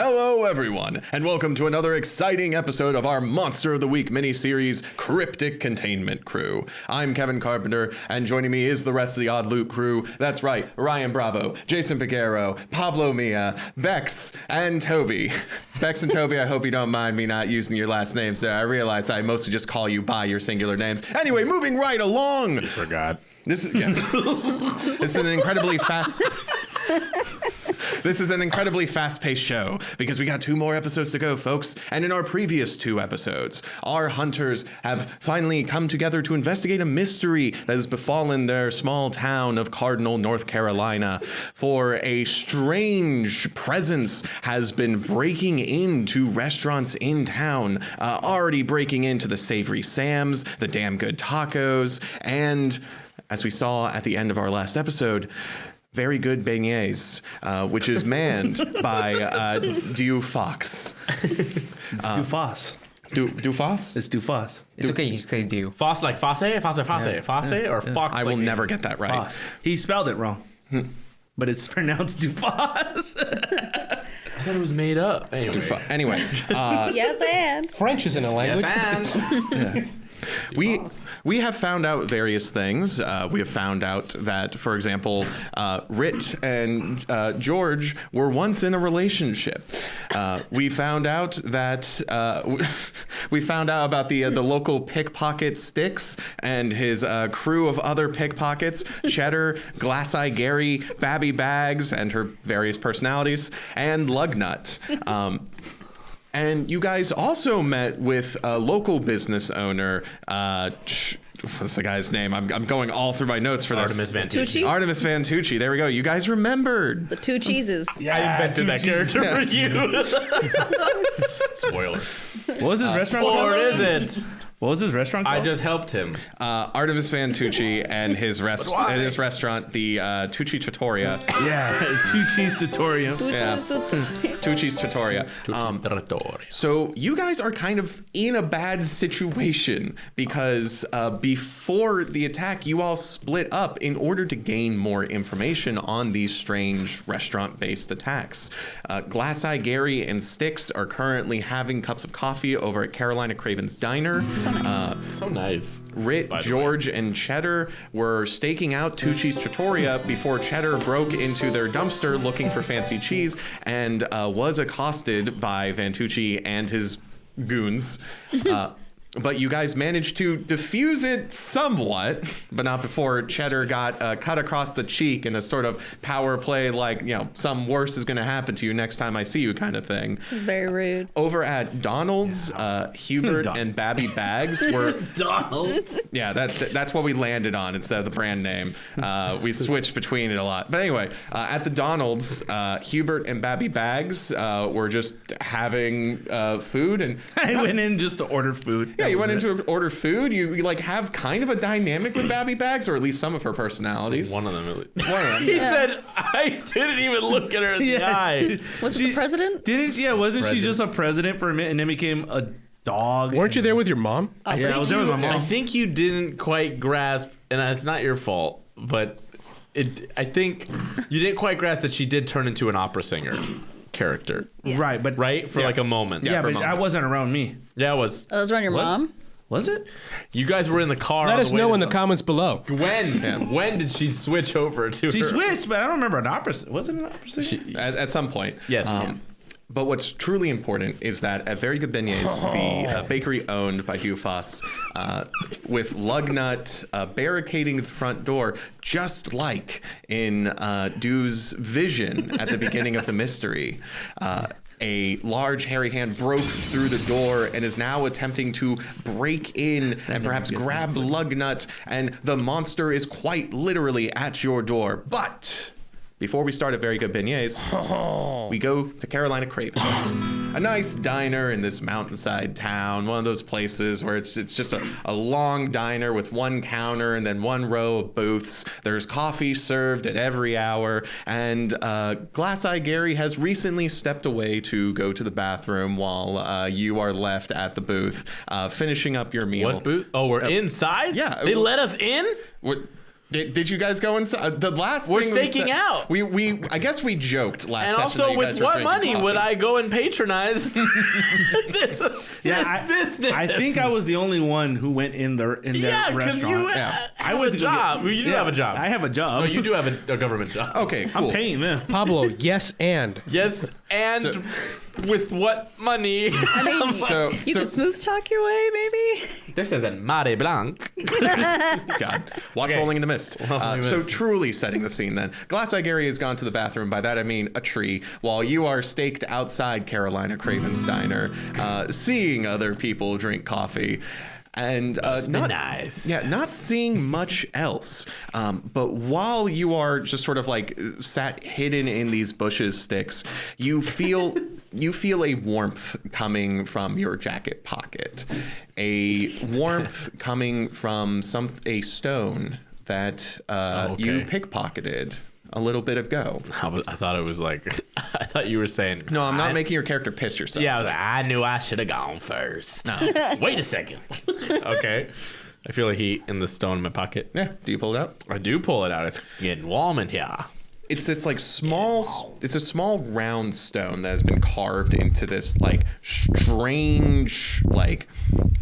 Hello, everyone, and welcome to another exciting episode of our Monster of the Week mini-series, Cryptic Containment Crew. I'm Kevin Carpenter, and joining me is the rest of the Odd Loot crew. That's right, Ryan Bravo, Jason Piguero, Pablo Mia, Bex, and Toby. Bex and Toby, I hope you don't mind me not using your last names there. I realize I mostly just call you by your singular names. Anyway, moving right along. You forgot. This is an incredibly fast... This is an incredibly fast-paced show because we got 2 more episodes to go, folks. And in our previous 2 episodes, our hunters have finally come together to investigate a mystery that has befallen their small town of Cardinal, North Carolina. For a strange presence has been breaking into restaurants in town, already breaking into the Savory Sam's, the Damn Good Tacos, and as we saw at the end of our last episode, Very Good Beignets, which is manned by Dui Fawx. It's Dui Fawx. Dui Fawx? It's Dui Fawx. It's okay, you say do. Foss like Fosse, or Fox. I will never get that right. Fawx. He spelled it wrong, but it's pronounced Dui Fawx. I thought it was made up. Anyway. Yes, and. French isn't a language. Yes, We have found out various things. We have found out that, for example, Rit and George were once in a relationship. We found out that we found out about the local pickpocket Sticks and his crew of other pickpockets: Cheddar, Glass Eye Gary, Babby Bags, and her various personalities, and Lugnut. And you guys also met with a local business owner. What's the guy's name? I'm going all through my notes for this. Artemis Vantucci. Artemis Vantucci. There we go. You guys remembered. The 2 cheeses. I invented that character for you. Spoiler. What was his restaurant called? Or is it? What was his restaurant called? I just helped him. Artemis Vantucci and his restaurant, the Touché Trattoria. Yeah, 2 cheese tutorial. Touché's Trattoria. So you guys are kind of in a bad situation because before the attack, you all split up in order to gain more information on these strange restaurant-based attacks. Glass Eye Gary and Sticks are currently having cups of coffee over at Carolina Craven's Diner. So nice. Rit, George, and Cheddar were staking out Touché's Trattoria before Cheddar broke into their dumpster looking for fancy cheese and was accosted by Vantucci and his goons. But you guys managed to defuse it somewhat, but not before Cheddar got cut across the cheek in a sort of power play, like, you know, some worse is going to happen to you next time I see you kind of thing. It's very rude. Over at Donald's, Hubert and Babby Bags were... Donald's? Yeah, that's what we landed on instead of the brand name. We switched between it a lot. But anyway, at the Donald's, Hubert and Babby Bags were just having food. And I went in just to order food. Yeah, you went in to order food. You like have kind of a dynamic with Babby Bags, or at least some of her personalities. One of them, at least. He said, I didn't even look at her in the eye. Was it the president? Wasn't she just a president for a minute and then became a dog? Weren't you there with your mom? I was there with my mom. I think you didn't quite grasp, and it's not your fault, but I think you didn't quite grasp that she did turn into an opera singer character. Yeah. Right, for like a moment. Yeah, but I wasn't around me. Yeah, it was. Oh, it was around your mom? Was it? You guys were in the car. Let us know in the comments below. When did she switch over to She her? switched, but I don't remember an opera. Was it an opera singer? At some point. Yes. But what's truly important is that at Very Good Beignets, the bakery owned by Dui Fawx, with Lugnut barricading the front door, just like in Dui's vision at the beginning of the mystery, a large hairy hand broke through the door and is now attempting to break in and perhaps grab Lugnut, and the monster is quite literally at your door. But before we start at Very Good Beignets, we go to Carolina Craven's, a nice diner in this mountainside town, one of those places where it's just a long diner with one counter and then one row of booths. There's coffee served at every hour, and Glass Eye Gary has recently stepped away to go to the bathroom while you are left at the booth finishing up your meal. What booth? Oh, we're inside? Yeah. They let us in? Did you guys go inside? The last We're thing staking out. We I guess we joked last And session. also, that you with guys were what drinking money coffee. would I go and patronize this business? I think I was the only one who went in the because restaurant. you Yeah. have went a to go job. get- You do have a job. I have a job. Oh, you do have a government job. Okay, cool. I'm paying them. Pablo, yes, and. Yes, and So- with what money? I mean, So, you could smooth talk your way, maybe. This is a Mare Blanc. God, watch Okay. Rolling in the Mist. Rolling in the So Mist. truly setting the scene then. Glass-Eye Gary has gone to the bathroom. By that I mean a tree. While you are staked outside Carolina Craven's diner, seeing other people drink coffee. And It's been nice. Yeah, not seeing much else. But while you are just sort of like sat hidden in these bushes, sticks, you feel a warmth coming from your jacket pocket, a warmth coming from a stone that you pickpocketed a little bit ago. I thought it was like, I thought you were saying. No, I'm not making your character piss yourself. Yeah, I was like, I knew I should have gone first. No. Wait a second. Okay. I feel a heat in the stone in my pocket. Yeah. Do you pull it out? I do pull it out. It's getting warm in here. It's this like small, it's a small round stone that has been carved into this like strange, like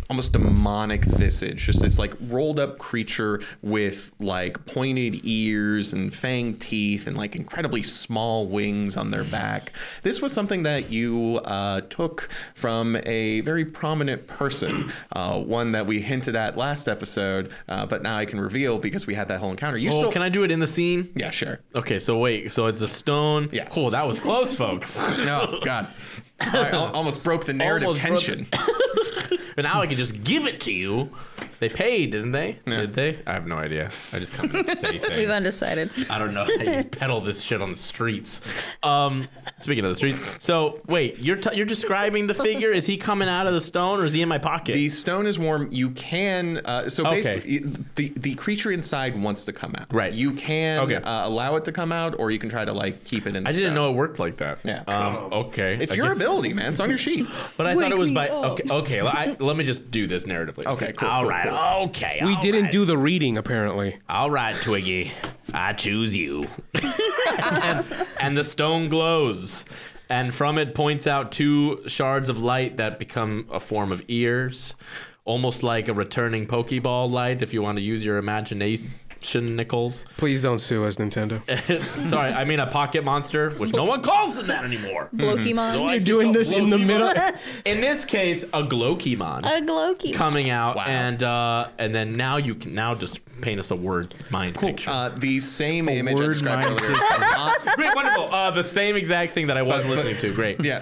almost demonic visage. Just this like rolled up creature with like pointed ears and fanged teeth and like incredibly small wings on their back. This was something that you took from a very prominent person, one that we hinted at last episode, but now I can reveal because we had that whole encounter. Can I do it in the scene? Yeah, sure. Okay, so wait. So it's a stone. Yeah. Cool. That was close, folks. No, God. I almost broke the narrative Almost broke tension. But now I can just give it to you. They paid, didn't they? Yeah. Did they? I have no idea. I just come to say things. We've undecided. I don't know how you peddle this shit on the streets. Speaking of the streets, so wait, you're describing the figure? Is he coming out of the stone, or is he in my pocket? The stone is warm. You can so Okay. basically the creature inside wants to come out. Right. You can Okay. allow it to come out, or you can try to like keep it in. I didn't know it worked like that. Yeah. Okay. It's I your guess- ability, man. It's on your sheet. But I thought Wake it was me by. up. Okay. Let me just do this narratively. Okay, cool, All cool, right. cool. Okay. We all didn't right. do the reading, apparently. All right, Twiggy, I choose you. and the stone glows, and from it points out two shards of light that become a form of ears, almost like a returning Pokeball light, if you want to use your imagination, Nichols. Please don't sue us, Nintendo. Sorry, I mean a pocket monster, which no one calls them that anymore. Glokimon. So I You're can doing go this in the Glokimon. middle. In this case, a Glokimon. A Glokimon. Coming out, Wow. and then now you can just paint us a word mind picture. The same image I word described mind earlier. Great, wonderful. The same exact thing that I was listening to. Great. Yeah.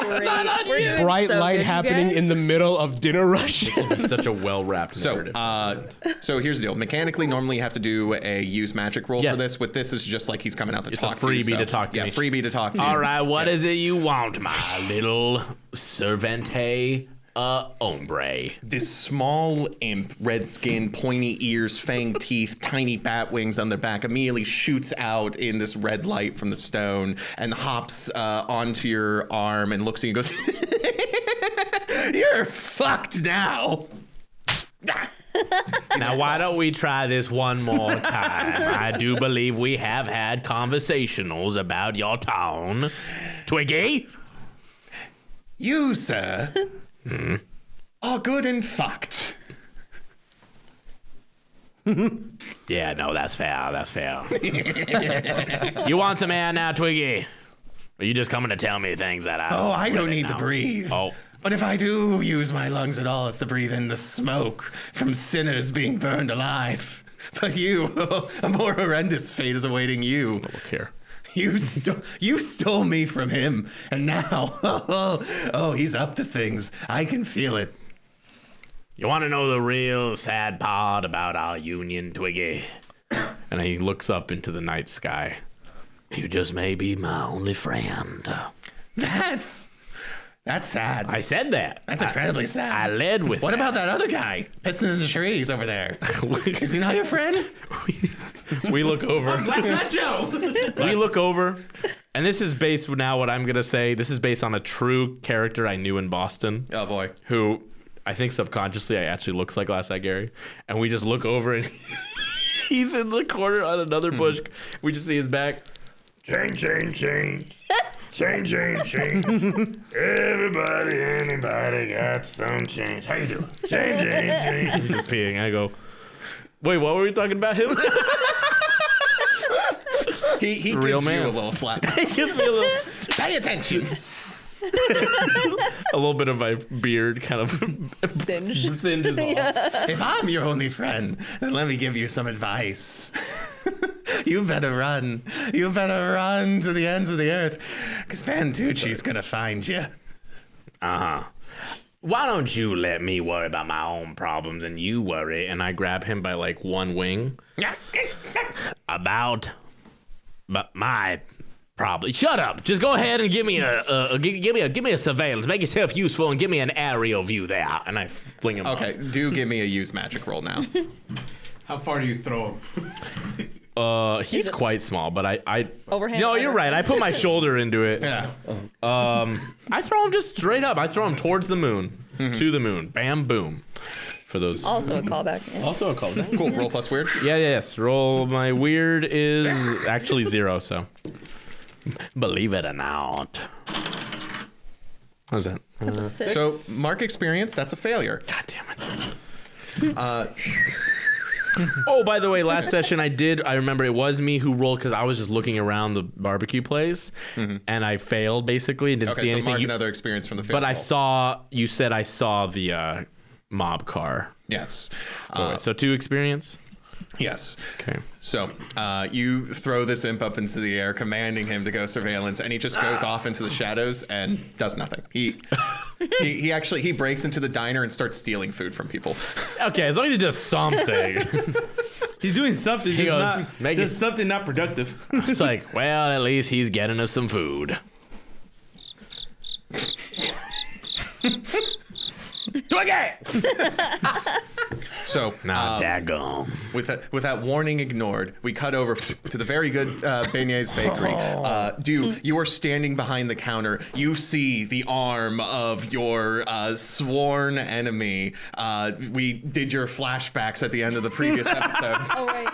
We're doing Bright so light good, you happening guys. in the middle of dinner rush. It's such a well-wrapped So, narrative. so here's the deal. Mechanically, normally you have to do a use magic roll Yes. for this. With this, is just like he's coming out to It's a talk to you. freebie to talk to yeah, me. freebie to talk to you. All right, what Yeah. is it you want, my little servante hombre? This small imp, red skin, pointy ears, fanged teeth, tiny bat wings on their back, immediately shoots out in this red light from the stone and hops onto your arm and looks at you and goes, "You're fucked now." Now, why don't we try this one more time? I do believe we have had conversationals about your town. Twiggy? You, sir, are good and fucked. Yeah, no, that's fair. That's fair. You want some air now, Twiggy? Or are you just coming to tell me things that I Oh, I don't really need to know? breathe. Oh. But if I do use my lungs at all, it's to breathe in the smoke from sinners being burned alive. But you, a more horrendous fate is awaiting you. Look here. You stole me from him, and now, he's up to things. I can feel it. You want to know the real sad part about our union, Twiggy? And he looks up into the night sky. You just may be my only friend. That's sad. I said that. That's incredibly I sad. led with What that. about that other guy pissing in the trees over there? Is he not your friend? We look over. That's not Joe. We look over. And this is based, now what I'm going to say, this is based on a true character I knew in Boston. Oh boy. Who I think subconsciously I actually looks like Last Night Gary, and we just look over and he's in the corner on another bush. We just see his back. Change. Everybody, anybody got some change? How you doing? Change. He's just peeing. I go, wait, what were we talking about him? He gives real man. you a little slap. He gives me a little, Pay attention. a little bit of my beard kind of Singe. singes off. If I'm your only friend, then let me give you some advice. You better run. You better run to the ends of the earth, because Touché's gonna find you. Uh-huh. Why don't you let me worry about my own problems and you worry? And I grab him by like one wing. About my problem. Shut up. Just go ahead and give me a surveillance. Make yourself useful and give me an aerial view there. And I fling him Okay, do give me a use magic roll now. How far do you throw him? He's quite small, but I Overhand, No, you're right. I put my shoulder into it. Yeah. I throw him just straight up. I throw him towards the moon. To the moon. Bam, boom. For those. Also a callback. Yeah. Also a callback. Cool. Roll plus weird. Yes. Roll. My weird is actually 0, so. Believe it or not. What is that? That's a 6. So mark experience. That's a failure. God damn it. Oh, by the way, last session I remember it was me who rolled because I was just looking around the barbecue place and I failed basically and didn't see Okay, so anything. mark another experience from the fail. But roll. you said I saw the mob car. Yes. So 2 experience? Yes. Okay. So you throw this imp up into the air, commanding him to go surveillance, and he just goes off into the shadows and does nothing. He actually breaks into the diner and starts stealing food from people. Okay, as long as he does something. He's doing something, He goes, "Make it-" something not productive. It's like, well, at least he's getting us some food. Twiggy! So Daggone. with that warning ignored, we cut over to the Very Good Beignets bakery. You are standing behind the counter. You see the arm of your sworn enemy. We did your flashbacks at the end of the previous episode. Oh, right.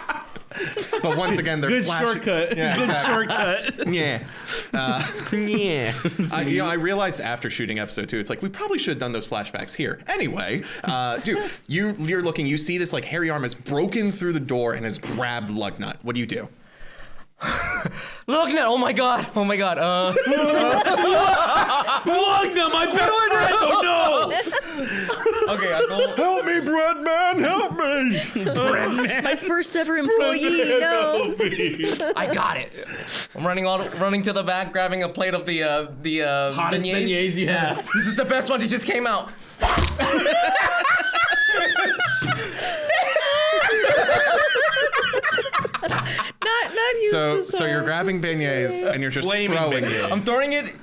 But once again, they're Good flashing. shortcut. Yeah, Good exactly. shortcut. Yeah. Yeah. I realized after shooting episode 2, it's like we probably should have done those flashbacks here. Anyway, dude, you're looking. You see this like hairy arm has broken through the door and has grabbed Lugnut. What do you do? Lugnut! Oh my god! Lugnut, my best friend! Oh no! Okay, I go. Help me, bread man, help me! My first ever employee. No. I got it. I'm running to the back, grabbing a plate of the Hottest beignets you have. This is the best one. It just came out. Not use So you're grabbing beignets and you're just Flaming throwing beignets. it. I'm throwing it.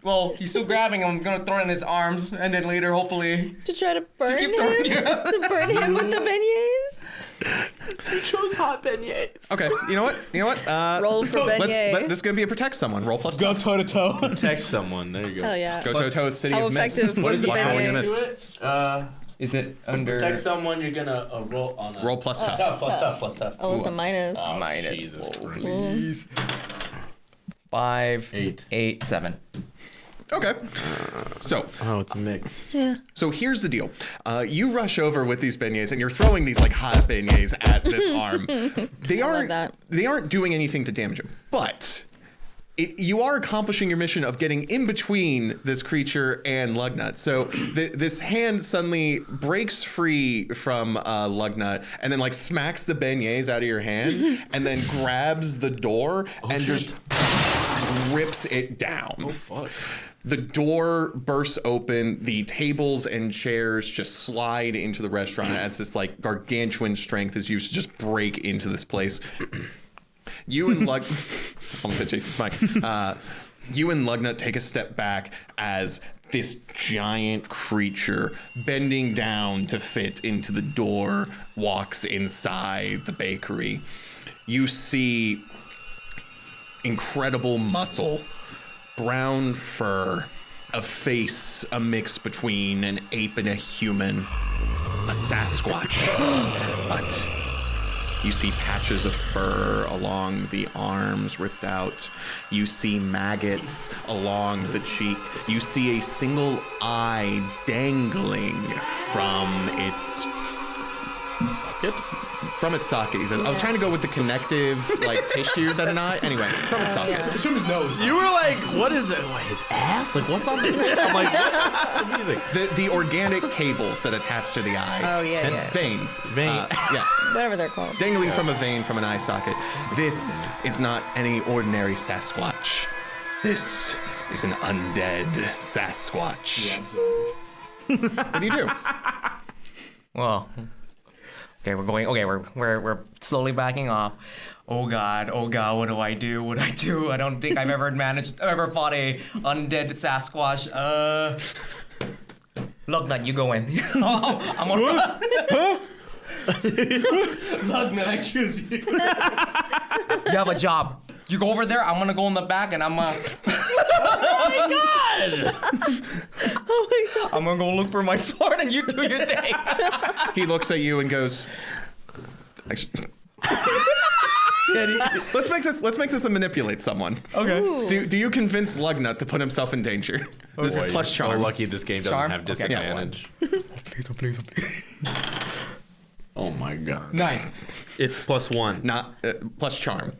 Well, he's still grabbing. I'm gonna throw it in his arms, and then later, hopefully, to try to burn keep him. throwing it. To burn him with the beignets. He chose hot beignets. Okay, you know what? Roll for beignet. This is gonna be a protect someone. Roll plus Go stuff. toe to toe. Protect someone. There you go. Hell yeah. Go toe toe city How of mist. effective was the Watch how you beignet? missed. is it under? Protect someone. You're gonna roll on a Roll plus tough. plus tough. Oh, it's a minus. Minus. Jesus Christ. Please. 5, 8. 8, 7. Okay. So Oh, it's a mix. Yeah. So here's the deal. You rush over with these beignets and you're throwing these like hot beignets at this arm. They aren't doing anything to damage him, but you are accomplishing your mission of getting in between this creature and Lugnut. So this hand suddenly breaks free from Lugnut and then like smacks the beignets out of your hand and then grabs the door and just rips it down. Oh fuck. The door bursts open, the tables and chairs just slide into the restaurant as this like gargantuan strength is used to just break into this place. You and almost hit Jason's mic. You and Lugnut take a step back as this giant creature bending down to fit into the door walks inside the bakery. You see incredible muscle, brown fur, a face, a mix between an ape and a human, a Sasquatch. But you see patches of fur along the arms ripped out. You see maggots along the cheek. You see a single eye dangling from its Socket? From its socket. He says, I was trying to go with the connective, like, tissue that an eye. Anyway, from its socket. Yeah. It's from his nose. You were like, what is it? What, his ass? Like, what's on the I'm like, this is confusing. The organic cables that attach to the eye. Oh, yeah. Veins. Vein. Yeah. Whatever they're called. Dangling from a vein from an eye socket. This is not any ordinary Sasquatch. This is an undead Sasquatch. What do you do? Well, okay, we're going. Okay, we're slowly backing off. Oh God, what do I do? What do I do? I don't think I've ever fought a undead Sasquatch. Lugnut, you go in. I'm gonna. Huh? Lugnut, I choose you. You have a job. You go over there. I'm gonna go in the back, and I'm. I'm gonna go look for my sword, and you do your thing. He looks at you and goes, actually, let's make this a manipulate someone. Okay. Do you convince Lugnut to put himself in danger? This Boy, is plus you're charm. So lucky this game doesn't Charm? have Okay. disadvantage. Please. Oh my god. 9. It's +1. Not plus charm.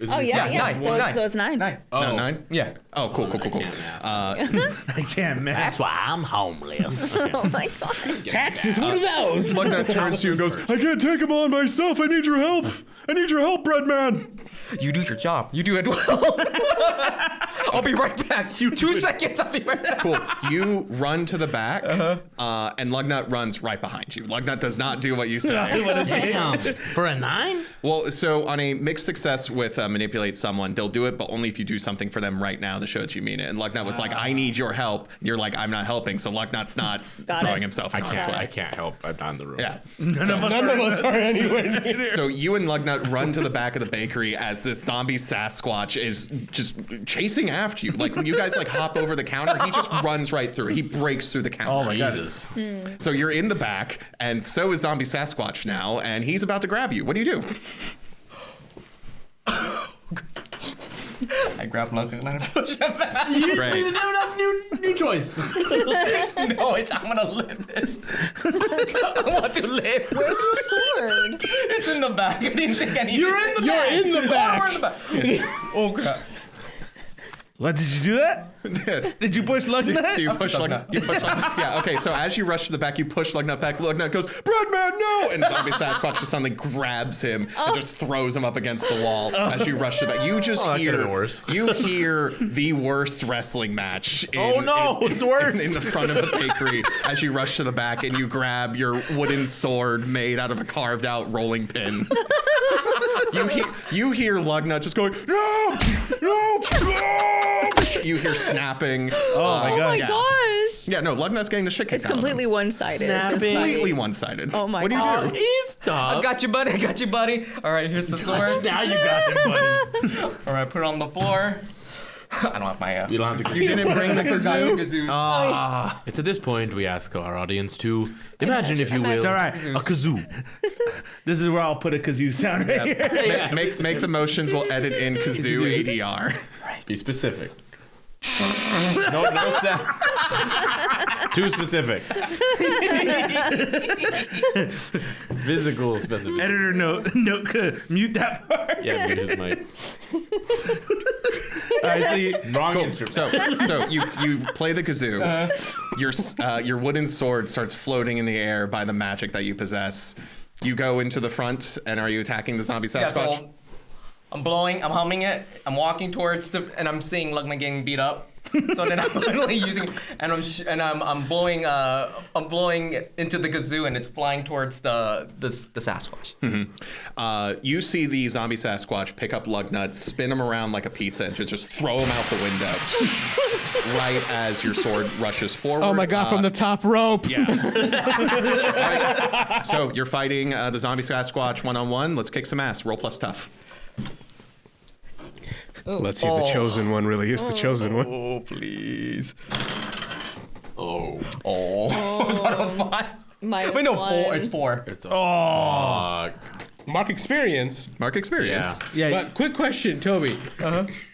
Oh, yeah. Yeah, 9. So, It's 9. so it's 9. 9. Oh. Not 9? Yeah. Oh, cool. I can't math. I can't, man. That's why I'm homeless. Okay. Oh, my God. Taxes, what are those? Lugnut turns to you and goes, I can't take him on myself. I need your help. I need your help, bread man. You do your job. You do it well. I'll be right back. 2 seconds. I'll be right back. cool. You run to the back, and Lugnut runs right behind you. Lugnut does not do what you say. Damn. For a 9? Well, so on a mixed success with manipulate someone, they'll do it, but only if you do something for them right now to show that you mean it. And Lugnut was like, I need your help. You're like, I'm not helping. So Lugnut's not throwing himself in harm's way. I can't help. I'm not in the room. Yeah. None of us are anywhere near. So you and Lugnut run to the back of the bakery as this zombie Sasquatch is just chasing after you. Like when you guys like hop over the counter, he just runs right through it. He breaks through the counter. Oh my God. Jesus. So you're in the back, and so is zombie Sasquatch now, and he's about to grab you. What do you do? I grab Lugnut and I push him back. Great. New choice. No, I'm gonna live this. I want to live. Where's your sword? It's in the back. I didn't think I needed You're in the back. We're in the back. Oh crap. What, did you do that? Did you push Lugnut? Do you push Lugnut? You push Lugnut? Yeah, okay, so as you rush to the back, you push Lugnut back. Lugnut goes, Breadman, no! And zombie Sasquatch just suddenly grabs him and just throws him up against the wall as you rush to the back. You just that could've hear, been worse. you hear the worst wrestling match It's worse. in the front of the bakery as you rush to the back and you grab your wooden sword made out of a carved out rolling pin. You hear Lugnut just going, no! You hear snapping. Oh my Oh, God. my yeah. gosh. Yeah, no, Lugnut's getting the shit kicked It's out of him. completely one-sided. It's just Completely funny. one-sided. Oh my What do you God. do? He's tough. I got you, buddy. All right, here's the sword. Now you got him, buddy. All right, put it on the floor. I don't have my. You don't have to. You didn't bring the kazoo? kazoo. It's at this point we ask our audience to imagine, if you will. It's all right. A kazoo. This is where I'll put a kazoo sound right here. Make the motions. We'll edit in kazoo ADR. Be specific. No sound. Too specific. Physical specific. Editor note, mute that part. Yeah, mute his mic. All right, so you, Wrong instrument. So you play the kazoo. Your wooden sword starts floating in the air by the magic that you possess. You go into the front, and are you attacking the zombie Yeah, Sasquatch? so I'm blowing, I'm humming it, I'm walking towards and I'm seeing Lugnut getting beat up. So then I'm literally using, and I'm blowing into the kazoo, and it's flying towards the Sasquatch. You see the zombie Sasquatch pick up Lugnut, spin him around like a pizza, and just throw him out the window. Right as your sword rushes forward. Oh my God, from the top rope. Yeah. All right. So you're fighting the zombie Sasquatch one-on-one. Let's kick some ass. Roll plus tough. Let's see if the chosen one really is the chosen one. Oh please. Oh. But a 5. Minus Wait, no, 1. 4. It's 4. It's a fuck. Mark experience. Mark experience. Yeah. Yeah. But quick question, Toby.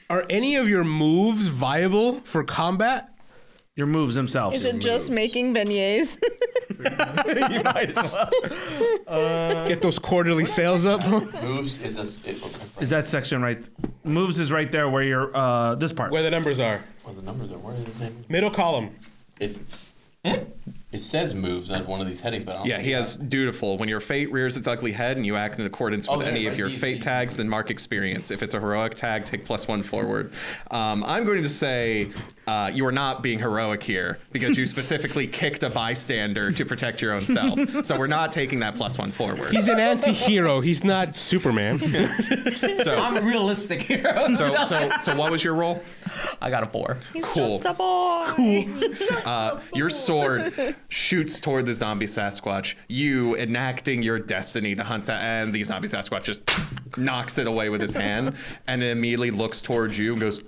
Are any of your moves viable for combat? Your moves themselves. Is it just making beignets? You might as well. Get those quarterly sales up? Moves is Is that section right? Moves is right there where you're. This part. Where the numbers are. Oh, the numbers are. Where is the same? Middle column. It's. It says moves on one of these headings, but I don't Yeah, see he that. has dutiful. When your fate rears its ugly head and you act in accordance with there, any of right, your these, fate these, tags, then mark experience. If it's a heroic tag, take +1 forward. I'm going to say you are not being heroic here because you specifically kicked a bystander to protect your own self. So we're not taking that +1 forward. He's an anti-hero. He's not Superman. So, I'm a realistic hero. so what was your roll? I got a 4. He's Cool. just a boy. Your sword shoots toward the zombie Sasquatch. You enacting your destiny to hunt, and the zombie Sasquatch just knocks it away with his hand, and it immediately looks towards you and goes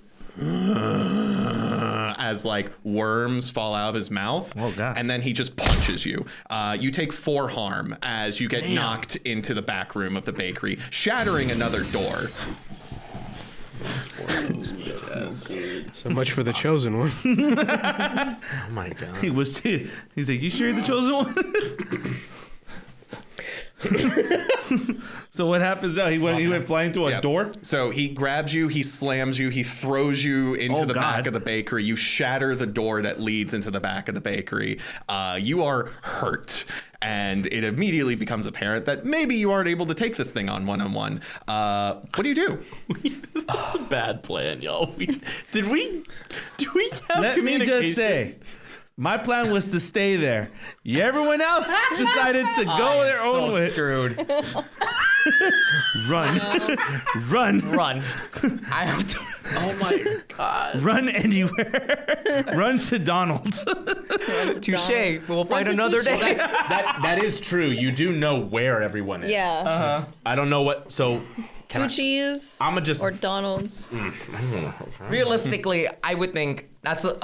as like worms fall out of his mouth. Oh, God. And then he just punches you. You take 4 harm as you get knocked into the back room of the bakery, shattering another door. So much for the chosen one. Oh my god. He's like, you sure you're the chosen one? So what happens now? He went flying to a Yep. door. So he grabs you, he slams you, he throws you into Oh, the back God. of the bakery. You shatter the door that leads into the back of the bakery. You are hurt. And it immediately becomes apparent that maybe you aren't able to take this thing on one-on-one. What do you do? This is a bad plan, y'all. Do we have Let me just say, my plan was to stay there. Everyone else decided to go their own way. Screwed. Run. Run. Run. I have to. Oh my god. Run anywhere. Run to Donald's. Touche. We'll fight to another Touché. day. That is true. You do know where everyone is. Yeah. I don't know what. So. Touché's I'ma just. or Donald's. Realistically, I would think that's a.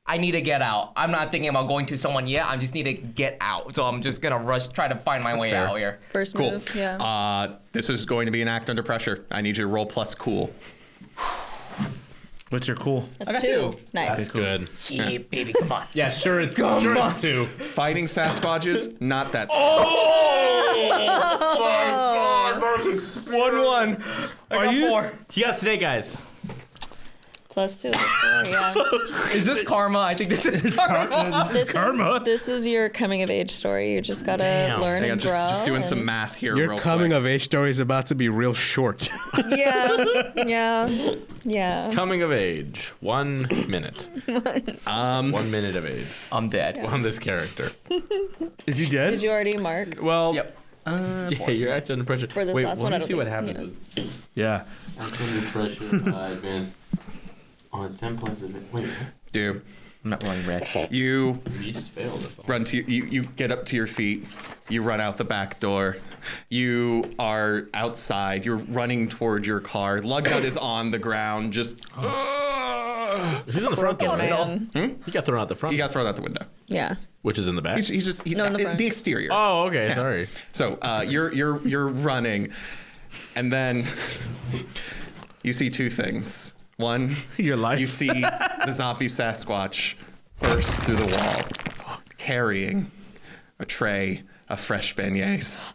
I need to get out. I'm not thinking about going to someone yet. I just need to get out. So I'm just gonna try to find my way fair. out here. First Cool. move. Yeah. This is going to be an act under pressure. I need you to roll plus cool. What's your cool? That's got 2. 2. Nice. Good. Yeah, baby, come on. Yeah, sure it's 2. Fighting Sasquatches, not that. Oh my god. 1-1. I got 4. He got snake eyes. Plus 2. That's 4. Yeah. Is this karma? I think this is karma. This karma. This is your coming of age story. You just gotta learn Hang on, and grow. just doing and- some math here. Your real coming quick. of age story is about to be real short. Yeah. Coming of age. 1 minute. 1 minute of age. I'm dead. On this character. Is he dead? Did you already mark? Well. Yep. Yeah, you're actually under pressure. For this Wait, last let one, I me don't see what think- happens. Yeah. After under pressure, advance on 10 plus advance. Wait, Dude, I'm not running red. you you just failed. That's all. run to you get up to your feet. You run out the back door. You are outside. You're running toward your car. Lugnut is on the ground, just. He's on the front door, Man. He got thrown out the front. He got thrown out the window. Yeah. Which is in the back. He's just No, in the front. the exterior. Oh, okay. Sorry. So you're running, and then you see 2 things. One, Your life. you see the zombie Sasquatch burst through the wall, carrying a tray of fresh beignets.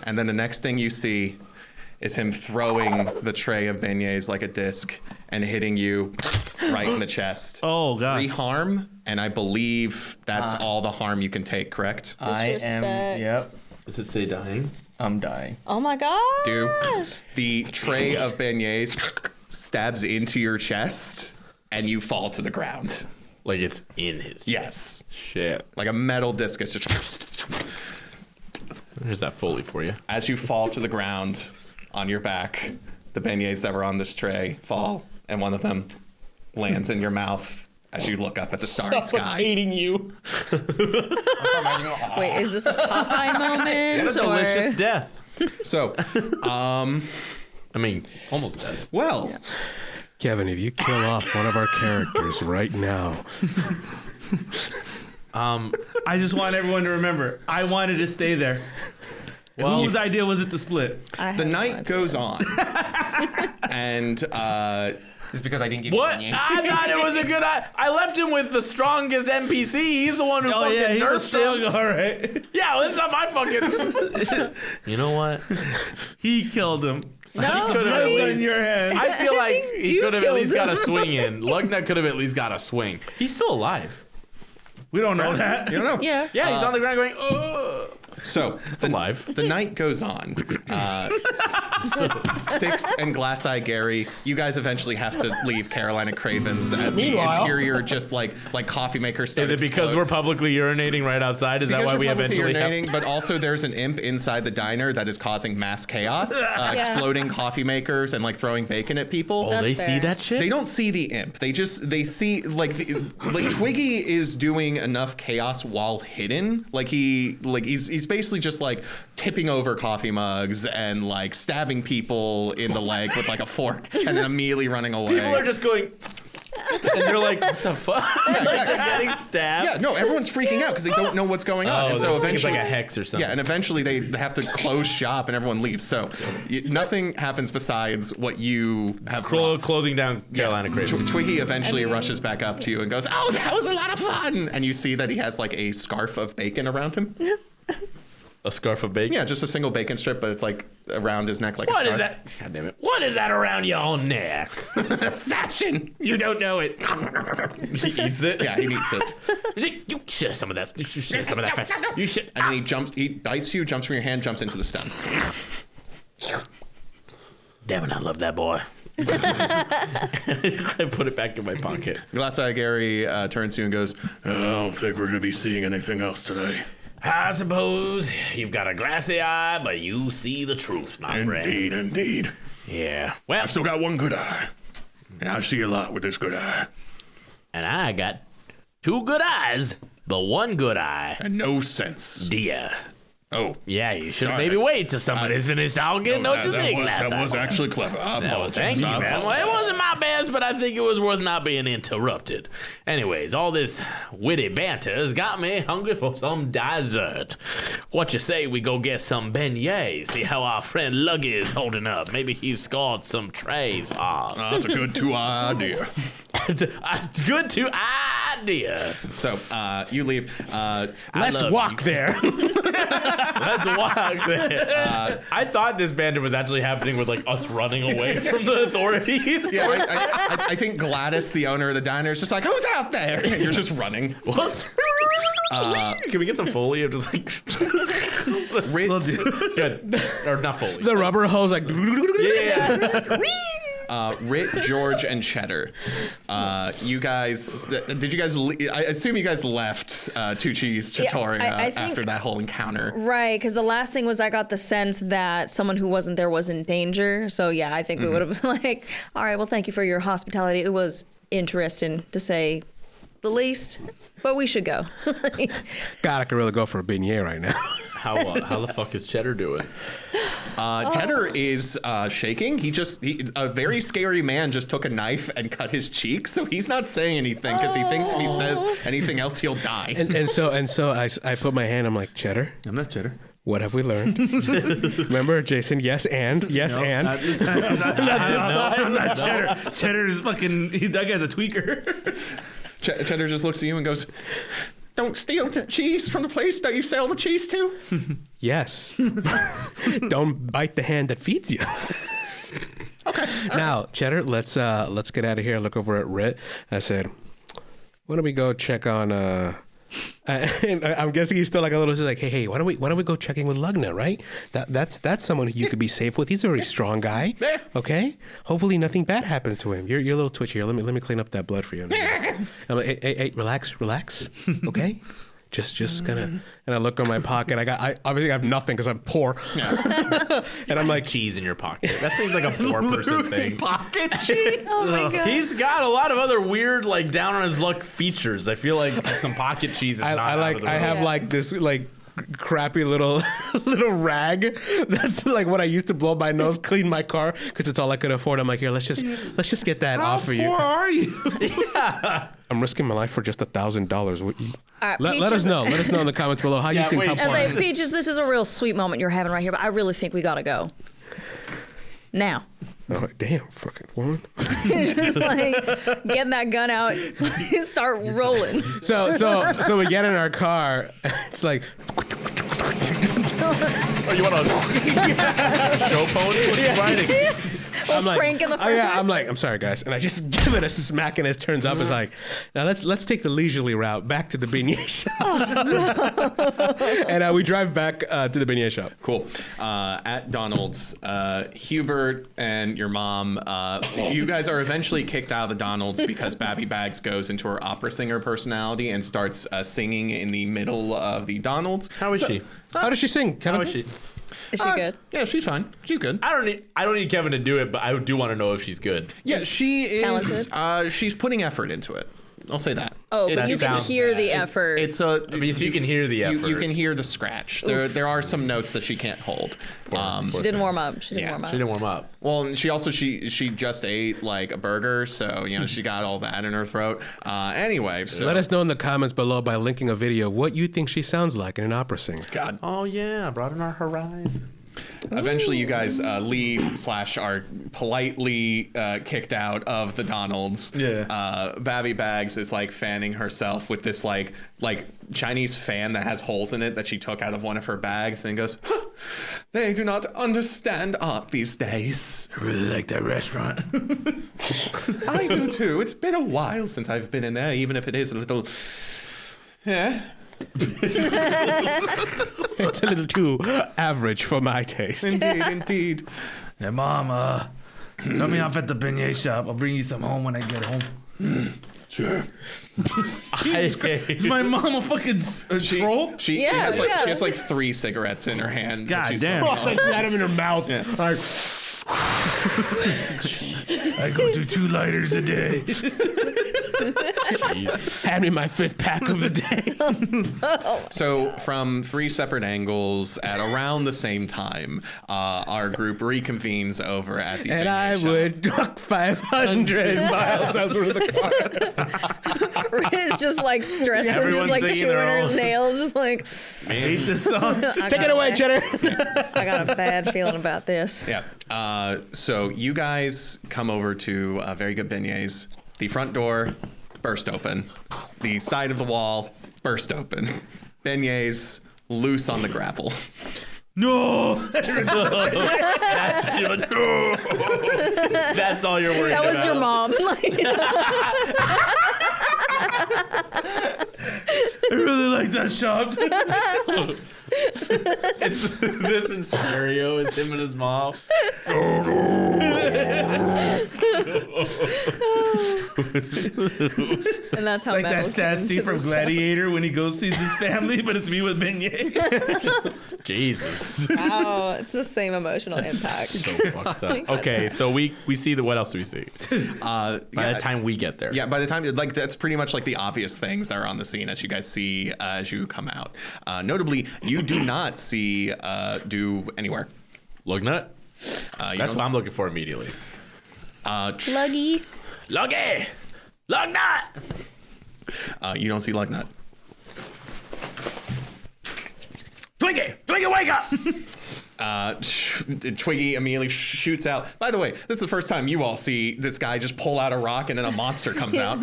And then the next thing you see is him throwing the tray of beignets like a disc and hitting you right in the chest. Oh, God. 3 harm, and I believe that's all the harm you can take, correct? I am. Disrespect. Yep. Does it say dying? I'm dying. Oh my god. Dude, the tray of beignets stabs into your chest, and you fall to the ground. Like it's in his chest. Yes. Shit. Like a metal discus. Just Here's that Foley for you. as you fall to the ground on your back, the beignets that were on this tray fall, and one of them lands in your mouth as you look up at the starry sky. you. Wait, is this a Popeye moment? What a or... delicious death. So, I mean, almost dead. well, Kevin, if you kill off one of our characters right now, I just want everyone to remember, I wanted to stay there. Well, Whose idea was it to split? The night goes on, and It's because I didn't give you what? beignet. I thought it was a good idea. I left him with the strongest NPC. He's the one who fucking he's nursed strong. him. All right. Yeah, well, it's not my fucking. You know what? He killed him. No, could've at Blood's least- in your hand. I feel like think he Duke could have at least killed got a him. swing in. Lugnut could have at least got a swing. He's still alive. We don't know that. you don't know. Yeah. Yeah, he's on the ground going, ugh. So alive. The night goes on. Sticks and Glass Eye Gary, you guys eventually have to leave Carolina Cravens as Meanwhile- the interior just like coffee makers start Is it because we're publicly urinating right outside? Is that why we eventually have... But also there's an imp inside the diner that is causing mass chaos, exploding coffee makers and like throwing bacon at people. Oh, they That's see fair. that shit? They don't see the imp. They see like Twiggy is doing enough chaos while hidden. He's basically just like tipping over coffee mugs and like stabbing people in the leg with like a fork and then immediately running away. People are just going... And they're like, what the fuck? Like, they're getting stabbed? Yeah, no, everyone's freaking out because they don't know what's going on. Oh, and so so it's like eventually, a hex or something. yeah, and eventually they have to close shop and everyone leaves. So nothing happens besides what you have. Closing down Carolina Cravens. Twiggy eventually rushes back up to you and goes, "Oh, that was a lot of fun!" And you see that he has like a scarf of bacon around him. A scarf of bacon? Yeah, just a single bacon strip, but it's like around his neck like What a is scarf. that? God damn it. What is that around your neck? Fashion. You don't know it. He eats it? Yeah, he eats it. You share some of that. You should share some of that fashion. You should. And then he bites you, jumps from your hand, jumps into the stone. Damn it, I love that boy. I put it back in my pocket. Glass Eye Gary turns to you and goes, I don't think we're going to be seeing anything else today. I suppose you've got a glassy eye, but you see the truth, my friend. Indeed. Yeah. Well, I've still got one good eye. And I see a lot with this good eye. and I got two good eyes, but one good eye. And no sense. Dear. Oh. Yeah, you should have Sorry. maybe wait till somebody's finished talking. Know what you think, that was actually clever. I That was, apologize. thank you, I man. Well, it apologize. wasn't my best, but I think it was worth not being interrupted. Anyways, all this witty banter has got me hungry for some dessert. What you say we go get some beignets, see how our friend Luggy is holding up? Maybe he's scored some trays for us. That's a good two-eye idea. Good to idea. so you leave. Let's love walk there. Let's walk there. I thought this banter was actually happening with like us running away from the authorities. Yeah, I think Gladys, the owner of the diner, is just like, "Who's out there?" And you're just running. What? Can we get some Foley of just like good or not Foley? The rubber hose, like. Yeah. Rit, George, and Cheddar. You guys, did you guys? I assume you guys left Touché's Trattoria I think- after that whole encounter. Right, because the last thing was I got the sense that someone who wasn't there was in danger. So yeah, I think we would have been like, all right, well, thank you for your hospitality. It was interesting to say the least, but we should go. God, I could really go for a beignet right now. How the fuck is Cheddar doing? Cheddar is shaking. A very scary man just took a knife and cut his cheek, so he's not saying anything because he thinks if he says anything else, he'll die. And so I put my hand. I'm like, Cheddar. I'm not Cheddar. What have we learned? Remember, Jason? Yes, and I'm not Cheddar. Cheddar is fucking. That guy's a tweaker. Cheddar just looks at you and goes, "Don't steal the cheese from the place that you sell the cheese to." Yes. Don't bite the hand that feeds you. Okay. Now, Cheddar, let's get out of here. Look over at Rit. I said, why don't we go check on and I'm guessing he's still like a little just like, hey, why don't we go checking with Lugnut, right? That's someone who you could be safe with. He's a very strong guy. Okay? Hopefully nothing bad happens to him. You're a little twitchy here. Let me clean up that blood for you. I'm like, hey, relax. Okay? Just gonna, and I look in my pocket. I obviously have nothing because I'm poor. And I'm like, Cheese in your pocket. That seems like a poor person thing. Pocket cheese. Oh my god. He's got a lot of other weird, like down on his luck features. I feel like some pocket cheese is not out of the I room. have like this like crappy little rag. That's like what I used to blow my nose, clean my car, because it's all I could afford. I'm like, here, let's just get that off of you. How poor are you? I'm risking my life for just $1,000. All right, Let us know. Let us know in the comments below how you can wait. help. I was like, Peaches, this is a real sweet moment you're having right here, but I really think we gotta go. Now. Oh, damn, fucking woman. Just like getting that gun out, start rolling. So we get in our car. It's like, Oh, you want a show pony? What are you riding? I'm like, crank in the oh yeah, front. I'm like, I'm sorry guys, and I just give it a smack, and it turns up. It's like, now let's take the leisurely route back to the beignet shop. Oh, no. And we drive back to the beignet shop. Cool. At Donald's, Hubert and your mom, you guys are eventually kicked out of the Donald's because Babby Bags goes into her opera singer personality and starts singing in the middle of the Donald's. How is she? How does she sing, Kevin? How is she? Is she good? Yeah, she's fine. She's good. I don't need Kevin to do it, but I do want to know if she's good. Yeah, she is. Talented? She's putting effort into it. I'll say that. Oh, That you can sounds hear bad. the effort. It's a. I mean, if you can hear the effort. You can hear the scratch. There are some notes that she can't hold. She didn't warm up. She didn't Yeah, warm up. She didn't warm up. Well, and she also she just ate like a burger, so she got all that in her throat. Anyway, so Let us know in the comments below by linking a video what you think she sounds like in an opera singer. God. Oh yeah, broaden our horizon. Eventually, you guys leave / are politely kicked out of the Donald's. Yeah. Babby Bags is like fanning herself with this like Chinese fan that has holes in it that she took out of one of her bags, and goes, huh, "They do not understand art these days." I really like that restaurant. I do too. It's been a while since I've been in there, even if it is a little. Yeah. It's a little too average for my taste. Indeed. Hey, Mom, drop me off at the beignet shop. I'll bring you some home when I get home. Sure. Is my mom a fucking troll? She Yeah, has yeah. she has like 3 cigarettes in her hand. that God she's damn. smoking on. She had him in her mouth. Yeah. Like, I go through 2 lighters a day. hand me my 5th pack of the day. So from 3 separate angles at around the same time, our group reconvenes over at the And beignet I shop. would walk 500 miles out through the car. It's just like stressing, Everyone's just like singing chewing their her own. nails, just like. I hate this song. Take it away, Cheddar. I got a bad feeling about this. Yeah. So you guys come over to Very Good Beignets. The front door burst open. The side of the wall burst open. Beignets loose on the grapple. No. That's all you're worried That about. was your mom. I really like that shop. It's this in stereo is him and his mom. And that's how Like metal that sad came scene to from this town. Gladiator when he goes sees his family, but it's me with beignet. Jesus. Wow, it's the same emotional impact. So fucked up. Okay, so we see the what else do we see? By Yeah, the time we get there. Yeah, by the time, like, that's pretty much like the obvious things that are on the scene as you guys see as you come out. Notably, you do not see Do anywhere. Lugnut? You That's don't what I'm looking for immediately. Luggy. Luggy! Lugnut! You don't see Lugnut. Twiggy! Twiggy, wake up! Twiggy immediately shoots out. By the way, this is the first time you all see this guy just pull out a rock and then a monster comes out.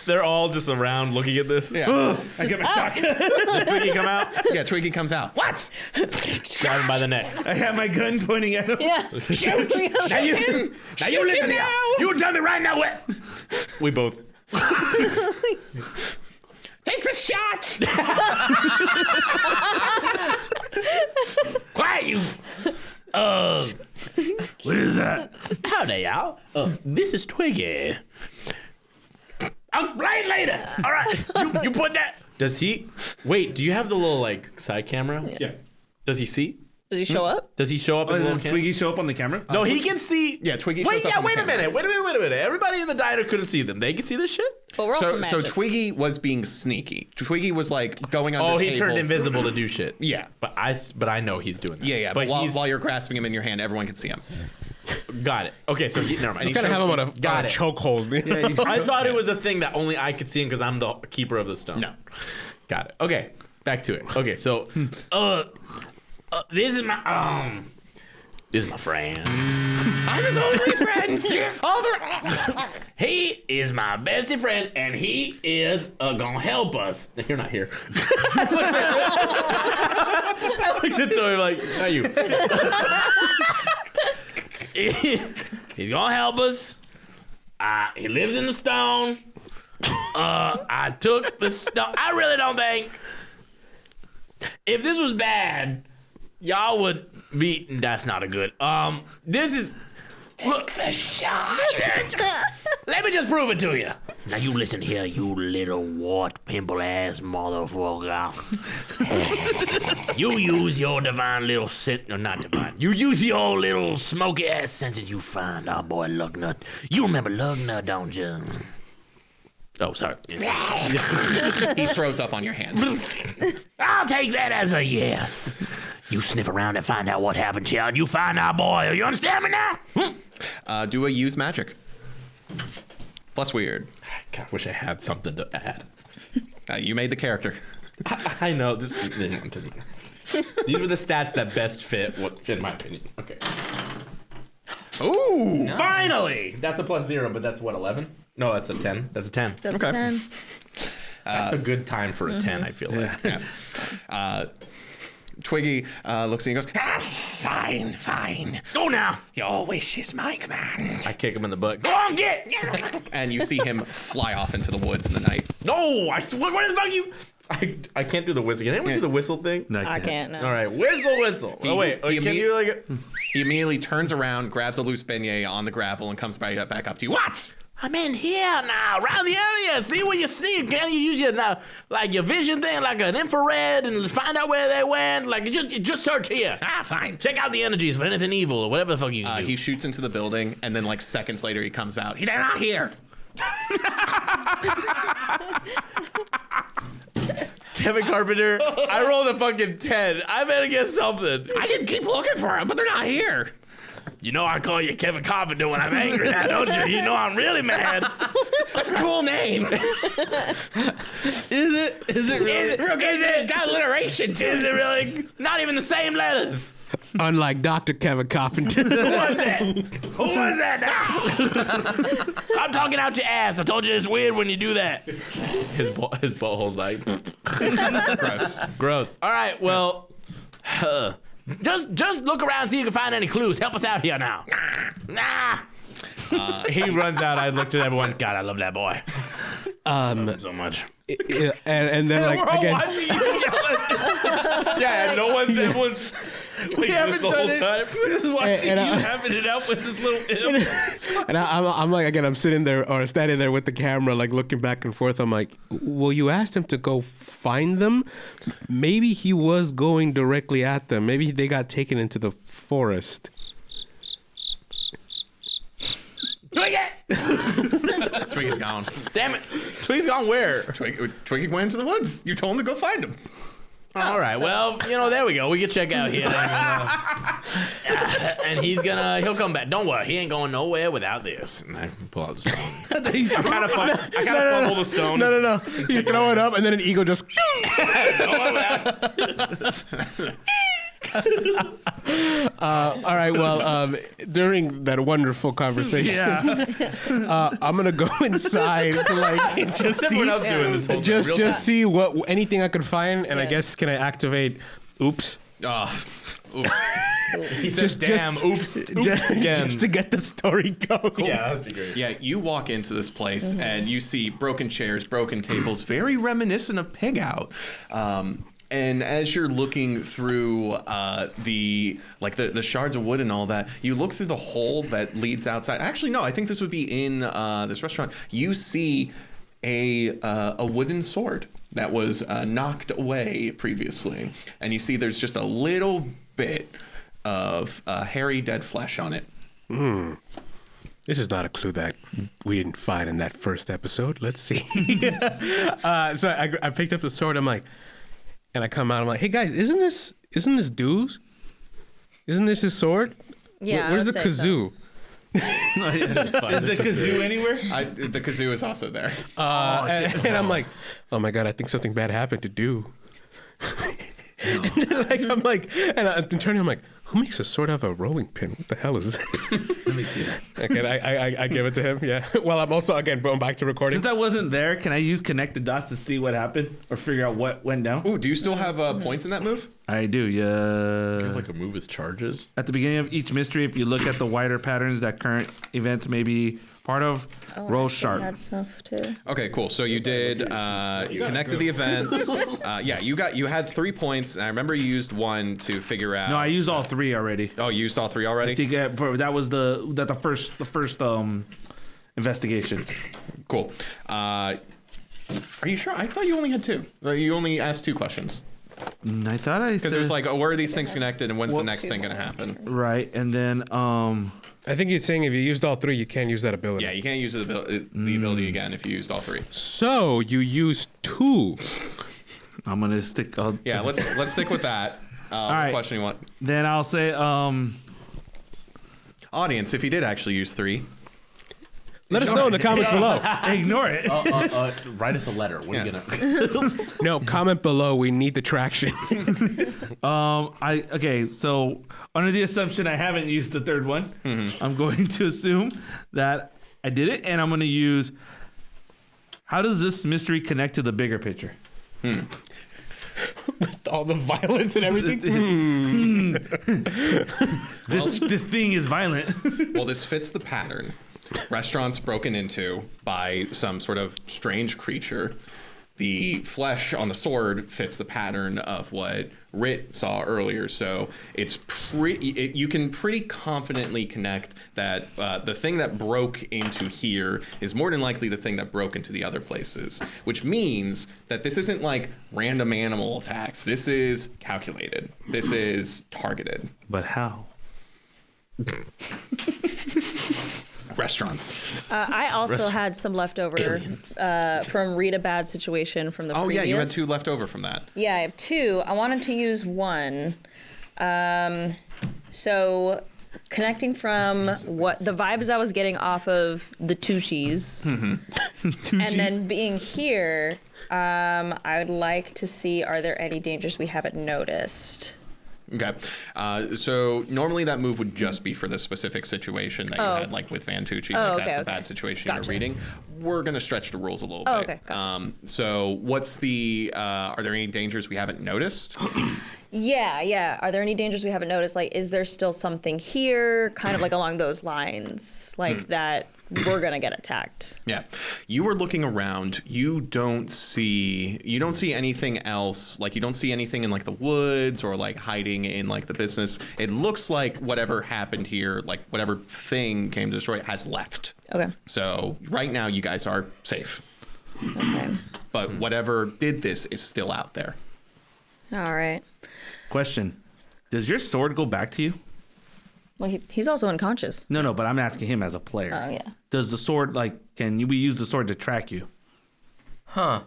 They're all just around looking at this. Yeah, I get my shotgun. Did Twiggy come out? yeah. Twiggy comes out. What? Grab him by the neck. I have my gun pointing at him. Yeah. Shoot Now you listen here. You tell me right now what. We both. Take the shot. Quiet, you. What is that? Howdy, y'all. This is Twiggy. I'll explain later. All right. You put that. Does he? Wait, do you have the little, like, side camera? Yeah. Does he see? Does he show up? Does he show up in the little Does can? Twiggy show up on the camera? No, he can see. Yeah, Twiggy Wait, shows up on the wait a camera. minute. Wait a minute. Everybody in the diner couldn't see them. They can see this shit? But we're also So magic. Twiggy was being sneaky. Twiggy was like going under Oh, tables. he turned invisible to do shit. Yeah. But I know he's doing that. Yeah, But but he's while you're grasping him in your hand, everyone can see him. got it. Okay, so never mind. You gotta have him on a chokehold. I thought it was a thing that only I could see him because I'm the keeper of the stone. No. Got it. Okay, back to it. Okay, so this is my friend. I'm his only friend. He is my bestie friend, and he is gonna help us. You're not here. I looked at him like, not you. He's gonna help us. He lives in the stone. I took the stone. I really don't think if this was bad, y'all would be. That's not a good. This is. Look the shot. Let me just prove it to you. Now you listen here, you little wart pimple ass motherfucker. You use your divine little not divine. You use your little smoky ass senses. You find our boy Lugnut. You remember Lugnut, don't you? Oh, sorry. He throws up on your hands. I'll take that as a yes. You sniff around and find out what happened here, and you find our boy. You understand me now? Do a use magic. Plus weird. God, I wish I had something to add. You made the character. I know this. These were the stats that best fit what, in my opinion. Okay. Ooh! Finally, that's a +0, but that's what 11? No, that's a 10. That's a 10. That's Okay. 10. That's a good time for a 10. I feel like. Yeah. Twiggy looks at you and goes, fine. Go now. Your wish is my command. I kick him in the butt. Go on, get. And you see him fly off into the woods in the night. No, I swear. What the fuck you? I can't do the whistle. Can anyone do the whistle thing? No, I can't, no. All right, whistle. Oh wait, he can you like? He immediately turns around, grabs a loose beignet on the gravel, and comes back up to you. What? I'm in here now, around the area. See where you see. Can you use your like your vision thing, like an infrared, and find out where they went? Like just search here. Fine. Check out the energies for anything evil or whatever the fuck you can do. He shoots into the building, and then like seconds later, he comes out. They're not here. Kevin Carpenter, I rolled a fucking 10. I better get something. I didn't keep looking for them, but they're not here. You know I call you Kevin Carpenter when I'm angry now, don't you? You know I'm really mad. That's a cool name. Is it really? Got alliteration to Is it really? Not even the same letters. Unlike Dr. Kevin Carpenter. Who was that? Who was that now? Stop talking out your ass. I told you it's weird when you do that. His butthole's like gross. All right, well, just look around and see if you can find any clues. Help us out here now. Nah. He runs out. I looked at everyone. God, I love that boy. So much. And then like We're all again, watching you yell at yeah, and everyone's like this the whole time. We're just watching and you. I- Having it out with this little imp. and I'm like again, I'm sitting there or standing there with the camera, like looking back and forth. I'm like, well, you asked him to go find them. Maybe he was going directly at them. Maybe they got taken into the forest. Twiggy! Twiggy's gone. Damn it. Twiggy's gone where? Twiggy went into the woods. You told him to go find him. All right. Well, there we go. We can check out here. And he'll come back. Don't worry. He ain't going nowhere without this. And I pull out the stone. I kind of fumble the stone. No. You throw it up, and then an eagle just. All right. Well, during that wonderful conversation, I'm gonna go inside to like just see, Everyone else doing this whole thing, real time. just see what anything I could find, and I guess can I activate? Oops. He says, damn, oops again. Just to get the story going. Yeah, that'd be great. Yeah, you walk into this place and you see broken chairs, broken tables, very reminiscent of Pig Out. And as you're looking through the shards of wood and all that, you look through the hole that leads outside. Actually, no, I think this would be in this restaurant. You see a wooden sword that was knocked away previously, and you see there's just a little bit of hairy dead flesh on it. This is not a clue that we didn't find in that first episode. Let's see. So I picked up the sword. I'm like, and I come out. I'm like, hey guys, isn't this Dude's? Isn't this his sword? Yeah, Where's I the would say kazoo? Is the kazoo anywher? The kazoo is also there. And I'm like, oh my god, I think something bad happened to Do. I'm like, and I'm turning. I'm like, who makes a sword out of a rolling pin? What the hell is this? Let me see that. Okay, I give it to him. Yeah. Well, I'm also again going back to recording. Since I wasn't there, can I use connect the dots to see what happened or figure out what went down? Ooh, do you still have points in that move? I do. Yeah. Like a move with charges. At the beginning of each mystery, if you look at the wider patterns that current events may be part of, roll sharp. Had stuff too. Okay, cool. So you did. You connected the events. Yeah, you had 3 points. And I remember you used 1 to figure out. No, I used all 3 already. Oh, you used all 3 already. I think that was the first investigation. Cool. Are you sure? I thought you only had 2. You only asked 2 questions. I thought I said Because there's like, where are these things connected, and when's the next thing gonna happen? right, and then I think he's saying if you used all 3, you can't use that ability. Yeah, you can't use the ability again if you used all 3. So you used 2. I'm gonna stick. Yeah, let's stick with that. What right. question you want? Then I'll say Audience, if you did actually use 3. Let us know in the comments below. ignore it. Write us a letter. What are you gonna? No, comment below. We need the traction. Okay, so under the assumption I haven't used the 3rd one, I'm going to assume that I did it, and I'm going to use. How does this mystery connect to the bigger picture? All the violence and everything. This thing is violent. Well, this fits the pattern. Restaurants broken into by some sort of strange creature. The flesh on the sword fits the pattern of what Rit saw earlier, so it's you can pretty confidently connect that the thing that broke into here is more than likely the thing that broke into the other places, which means that this isn't like random animal attacks. This is calculated. This is targeted. But how? Restaurants. I also had some leftover from Read a Bad Situation from the Oh previous. yeah, you had 2 left over from that. Yeah, I have 2. I wanted to use 1. So connecting from what the vibes I was getting off of the Touchés, and then being here, I would like to see, are there any dangers we haven't noticed? Okay. So normally that move would just be for the specific situation that you had, like with Vantucci. That's the bad situation you're reading. We're going to stretch the rules a little bit. Okay, gotcha. So what's the, are there any dangers we haven't noticed? Yeah. Are there any dangers we haven't noticed? Like, is there still something here, kind of like along those lines, like that we're gonna get attacked? Yeah. You were looking around. You don't see anything else. Like, you don't see anything in like the woods or like hiding in like the business. It looks like whatever happened here, like whatever thing came to destroy it, has left. Okay. So right now you guys are safe. Okay. But whatever did this is still out there. All right. Question: does your sword go back to you? Well, he's also unconscious. No, but I'm asking him as a player. Oh, yeah. Does the sword, like, can we use the sword to track you? Huh.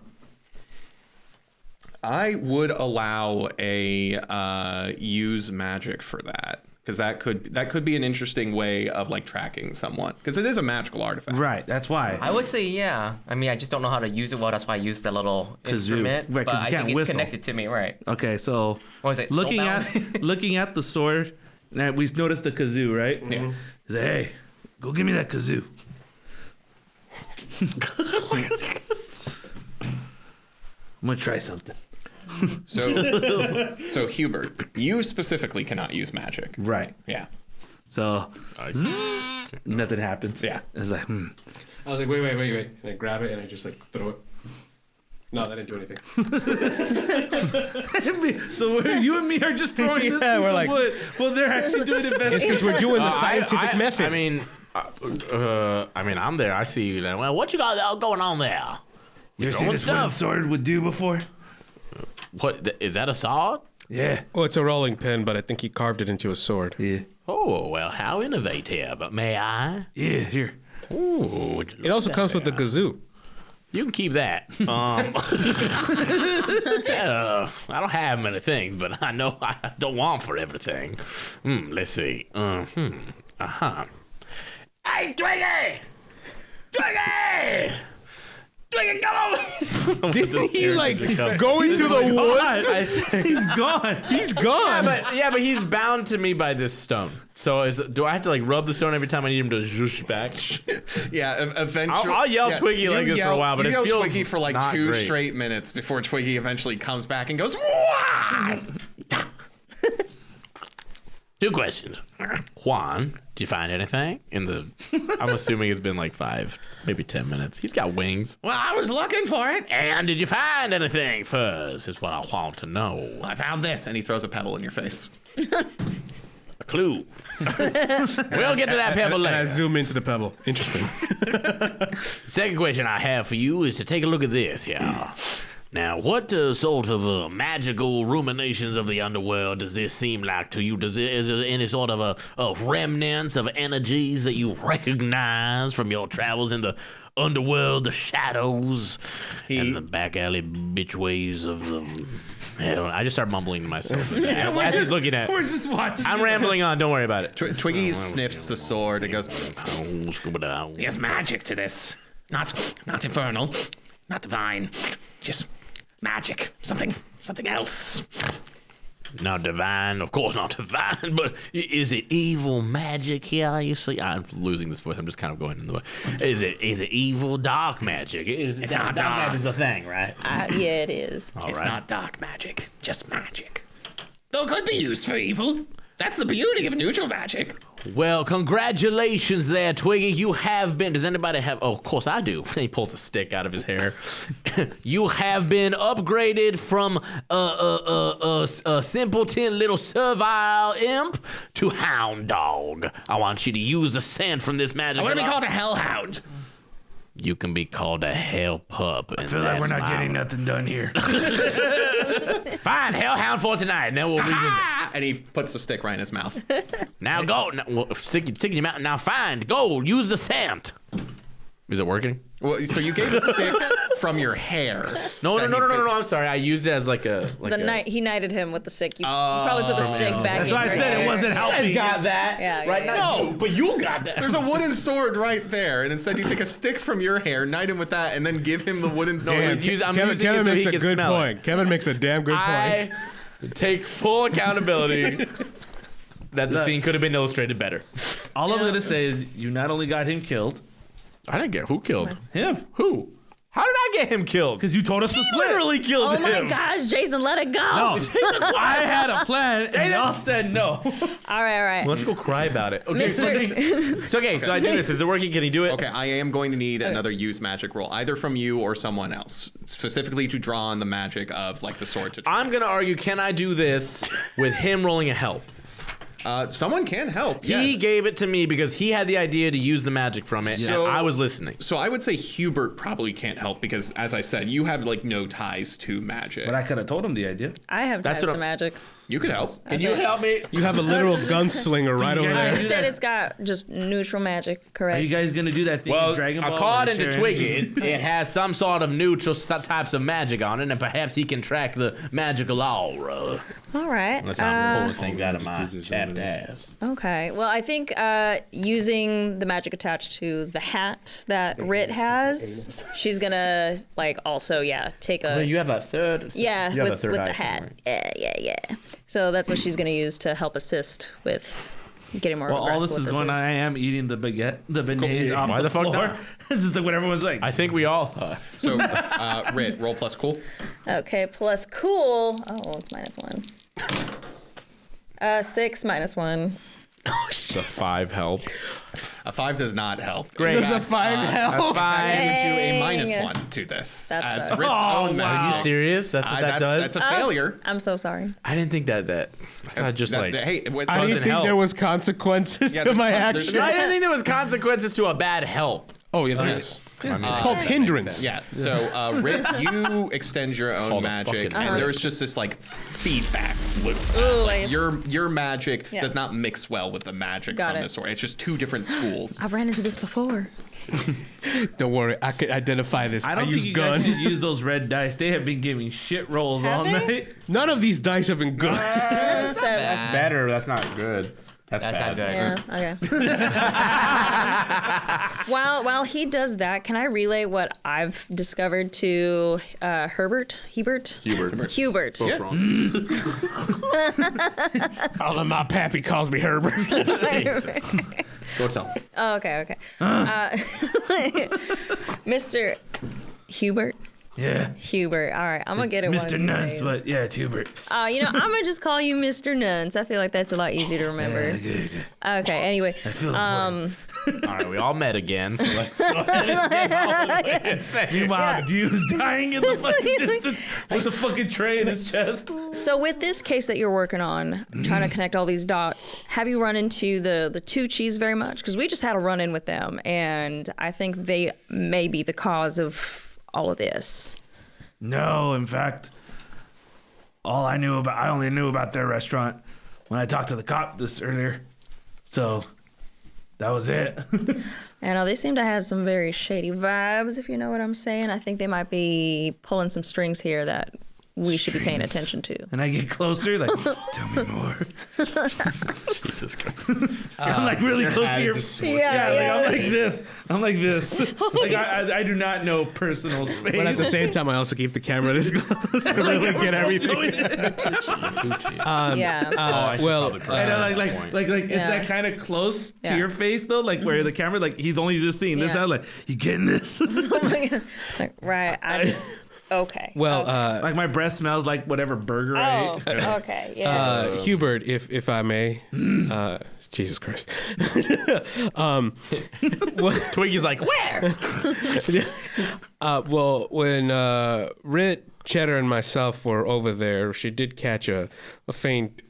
I would allow a use magic for that, because that could be an interesting way of like tracking someone, because it is a magical artifact. Right, that's why. I would say yeah. I mean, I just don't know how to use it well. That's why I use the little instrument. Right, 'cause but you I can't think it's whistle. connected to me, right? Okay, so What was it? looking Soulbound? at looking at the sword, now we noticed the kazoo, right? Yeah. He said, "Hey, go give me that kazoo." I'm gonna try something. So Hubert, you specifically cannot use magic. Right. Yeah. So nothing happens. Yeah. It's like, I was like, wait. And I grab it and I just like throw it. No, that didn't do anything. So you and me are just throwing this piece we're of like- wood. Well, they're actually doing It's investigation. because we're doing the scientific method. I mean, I'm there. I see you. Well, what you got going on there? You ever seen throwing this wooden stuff. sword would do before? What is that? A saw? Yeah. Oh, it's a rolling pin, but I think he carved it into a sword. Yeah. Oh, well, how innovative. May I? Yeah, here. Ooh, It also comes with the kazoo. you can keep that. I don't have many things, but I know I don't want for everything. Let's see. Hey, Twiggy! Twiggy! Twiggy, come over! Didn't he go into the woods? I said, he's gone. He's gone. But he's bound to me by this stone. So do I have to rub the stone every time I need him to zhoosh back? Yeah, eventually. I'll yell Twiggy like this for a while, but you it yell feels Twiggy for like not 2 great. straight minutes before Twiggy eventually comes back and goes, "Wah!" 2 questions. Juan, did you find anything in the... I'm assuming it's been like 5, maybe 10 minutes. He's got wings. Well, I was looking for it. And did you find anything first is what I want to know. I found this. And he throws a pebble in your face. A clue. We'll get to that pebble And I later. zoom into the pebble. Interesting. Second question I have for you is to take a look at this here. Now, what sort of magical ruminations of the underworld does this seem like to you? Is there any sort of remnants of energies that you recognize from your travels in the underworld, the shadows, and the back alley bitchways of the... Hell, I just start mumbling to myself. As he's looking at... We're just watching. I'm rambling on, don't worry about it. Twiggy sniffs the sword and goes, There's There's magic to this. Not infernal, not divine, just magic. Something else. Not divine, of course not divine, but is it evil magic here? You see, I'm losing this voice. I'm just kind of going in the way. Is it evil dark magic? It's not dark. Magic's a thing, right? Yeah, it is. All It's right. not dark magic, just magic. Though it could be used for evil. That's the beauty of neutral magic. Well, congratulations there, Twiggy. You have been. Does anybody have? Oh, of course I do. He pulls a stick out of his hair. You have been upgraded from a simpleton little servile imp to hound dog. I want you to use the scent from this magic. I want to be called a hellhound. You can be called a hell pup. I feel like we're not getting nothing done here. Fine, hellhound for tonight, and then we'll revisit. and he puts the stick right in his mouth. Now go. Now, well, stick in your mouth. Now fine. Go. Use the scent. Is it working? Well, so you gave a stick from your hair. No. that he bit- I'm sorry. I used it as like a. He knighted him with the stick. You probably put the stick back. That's in why I your said hair. it wasn't helping. got that. Yeah, right yeah, now. No. But you got that. There's a wooden sword right there, and instead you take a stick from your hair, knight him with that, and then give him the wooden sword. I'm using it so makes he a can good smell point. Kevin makes a damn good point. I take full accountability that the scene could have been illustrated better. All I'm gonna say is you not only got him killed, I didn't get who killed him, who. How did I get him killed? because you told us to split. Literally killed Oh him. my gosh, Jason, let it go. No, I had a plan, and y'all said no. All right. Why don't you go cry about it? Okay, Mr. so I do this. Is it working? Can he do it? Okay, I am going to need another use magic roll, either from you or someone else, specifically to draw on the magic of like the sword to. I'm gonna argue. Can I do this with him rolling a help? Someone can help. He yes. gave it to me because he had the idea to use the magic from it, So- and I was listening. So I would say Hubert probably can't help because, as I said, you have like no ties to magic. But I could have told him the idea. I have That's ties what to I'm- magic. You could help. Can you help me? You have a literal gunslinger right over guys- there. I said it's got just neutral magic, Are correct? you guys gonna do that thing Well, in Dragon Ball? according where to you share Twiggy, it has some sort of neutral types of magic on it, and perhaps he can track the magical aura. All right. Unless I'm pulling things out of my chapped ass. Okay. Well, I think using the magic attached to the hat that Rit has, she's gonna also take a You have a third. yeah you have a with third the eye hat. thing, Yeah. So that's what she's gonna use to help assist with getting more. Well, of a all grasp this of is what going on. I am eating the beignets off Why the fuck floor. not? It's just like what everyone's like. I think we all. So, Rit, roll plus cool. Okay, plus cool. Oh, well, it's -1. 6 -1. The 5 help. A 5 does not help. Great. In Does fact, a 5 help? Gives you a Dang. -1 to this That as sucks. Rit's Oh, own wow. Are magic. you serious? That's what that does? That's a failure. I'm so sorry. I didn't think that. I thought just That- like. hey, with, I didn't doesn't think help. there was consequences Yeah, to there's my con- there's- action. I didn't think there was consequences to a bad help. Oh, yeah, there is. I mean, It's called hindrance. Yeah. So, Rick, you extend your own Called a magic, fucking and there's just this like feedback loop. Ooh, Like, like- your magic Yeah. does not mix well with the magic Got from it. the sword. It's just two different schools. I've ran into this before. Don't worry, I could identify this. I I don't use think you guys gun. should use those red dice. They have been giving shit rolls Have all they? night. None of these dice have been good. That's a 7. bad. better. That's not good. That's not bad. good. Yeah. Okay. While he does that, can I relay what I've discovered to Hubert? Hubert. Hubert. Both wrong. All of my pappy calls me Herbert. Go tell him. Oh, okay. Mr. Hubert. Yeah. Hubert. All right, I'm gonna get it. Mr. One of these Nuns, days. but yeah, it's Hubert. I'm gonna just call you Mr. Nuns. I feel like that's a lot easier to remember. Yeah, good. Okay. Anyway, I feel important. All right, we all met again. So let's go ahead and get all the way and say. Meanwhile, dude's dying in the fucking distance with the fucking tray in his chest. so with this case that you're working on, trying to connect all these dots, have you run into the Touchés very much? Because we just had a run-in with them, and I think they may be the cause of all of this. No, in fact, I only knew about their restaurant when I talked to the cop this earlier. So that was it. I know they seem to have some very shady vibes, if you know what I'm saying. I think they might be pulling some strings here that we should be paying attention to. And I get closer, like, tell me more. Jesus Christ. I'm like really close to your. I'm like this. I'm like this. Like I do not know personal space. But at the same time, I also keep the camera this close to really get everything. Yeah. I should well, probably I know, like it's Yeah. that kind of close to Yeah. your face though, like where the camera, like he's only just seeing this Yeah. out, like you getting this? Like, right. I just. Okay. well, Like my breath smells like whatever burger I Oh, ate. okay. Yeah. Hubert, if I may, Jesus Christ. Twiggy's like, where? Well, when Rit, Cheddar, and myself were over there, she did catch a faint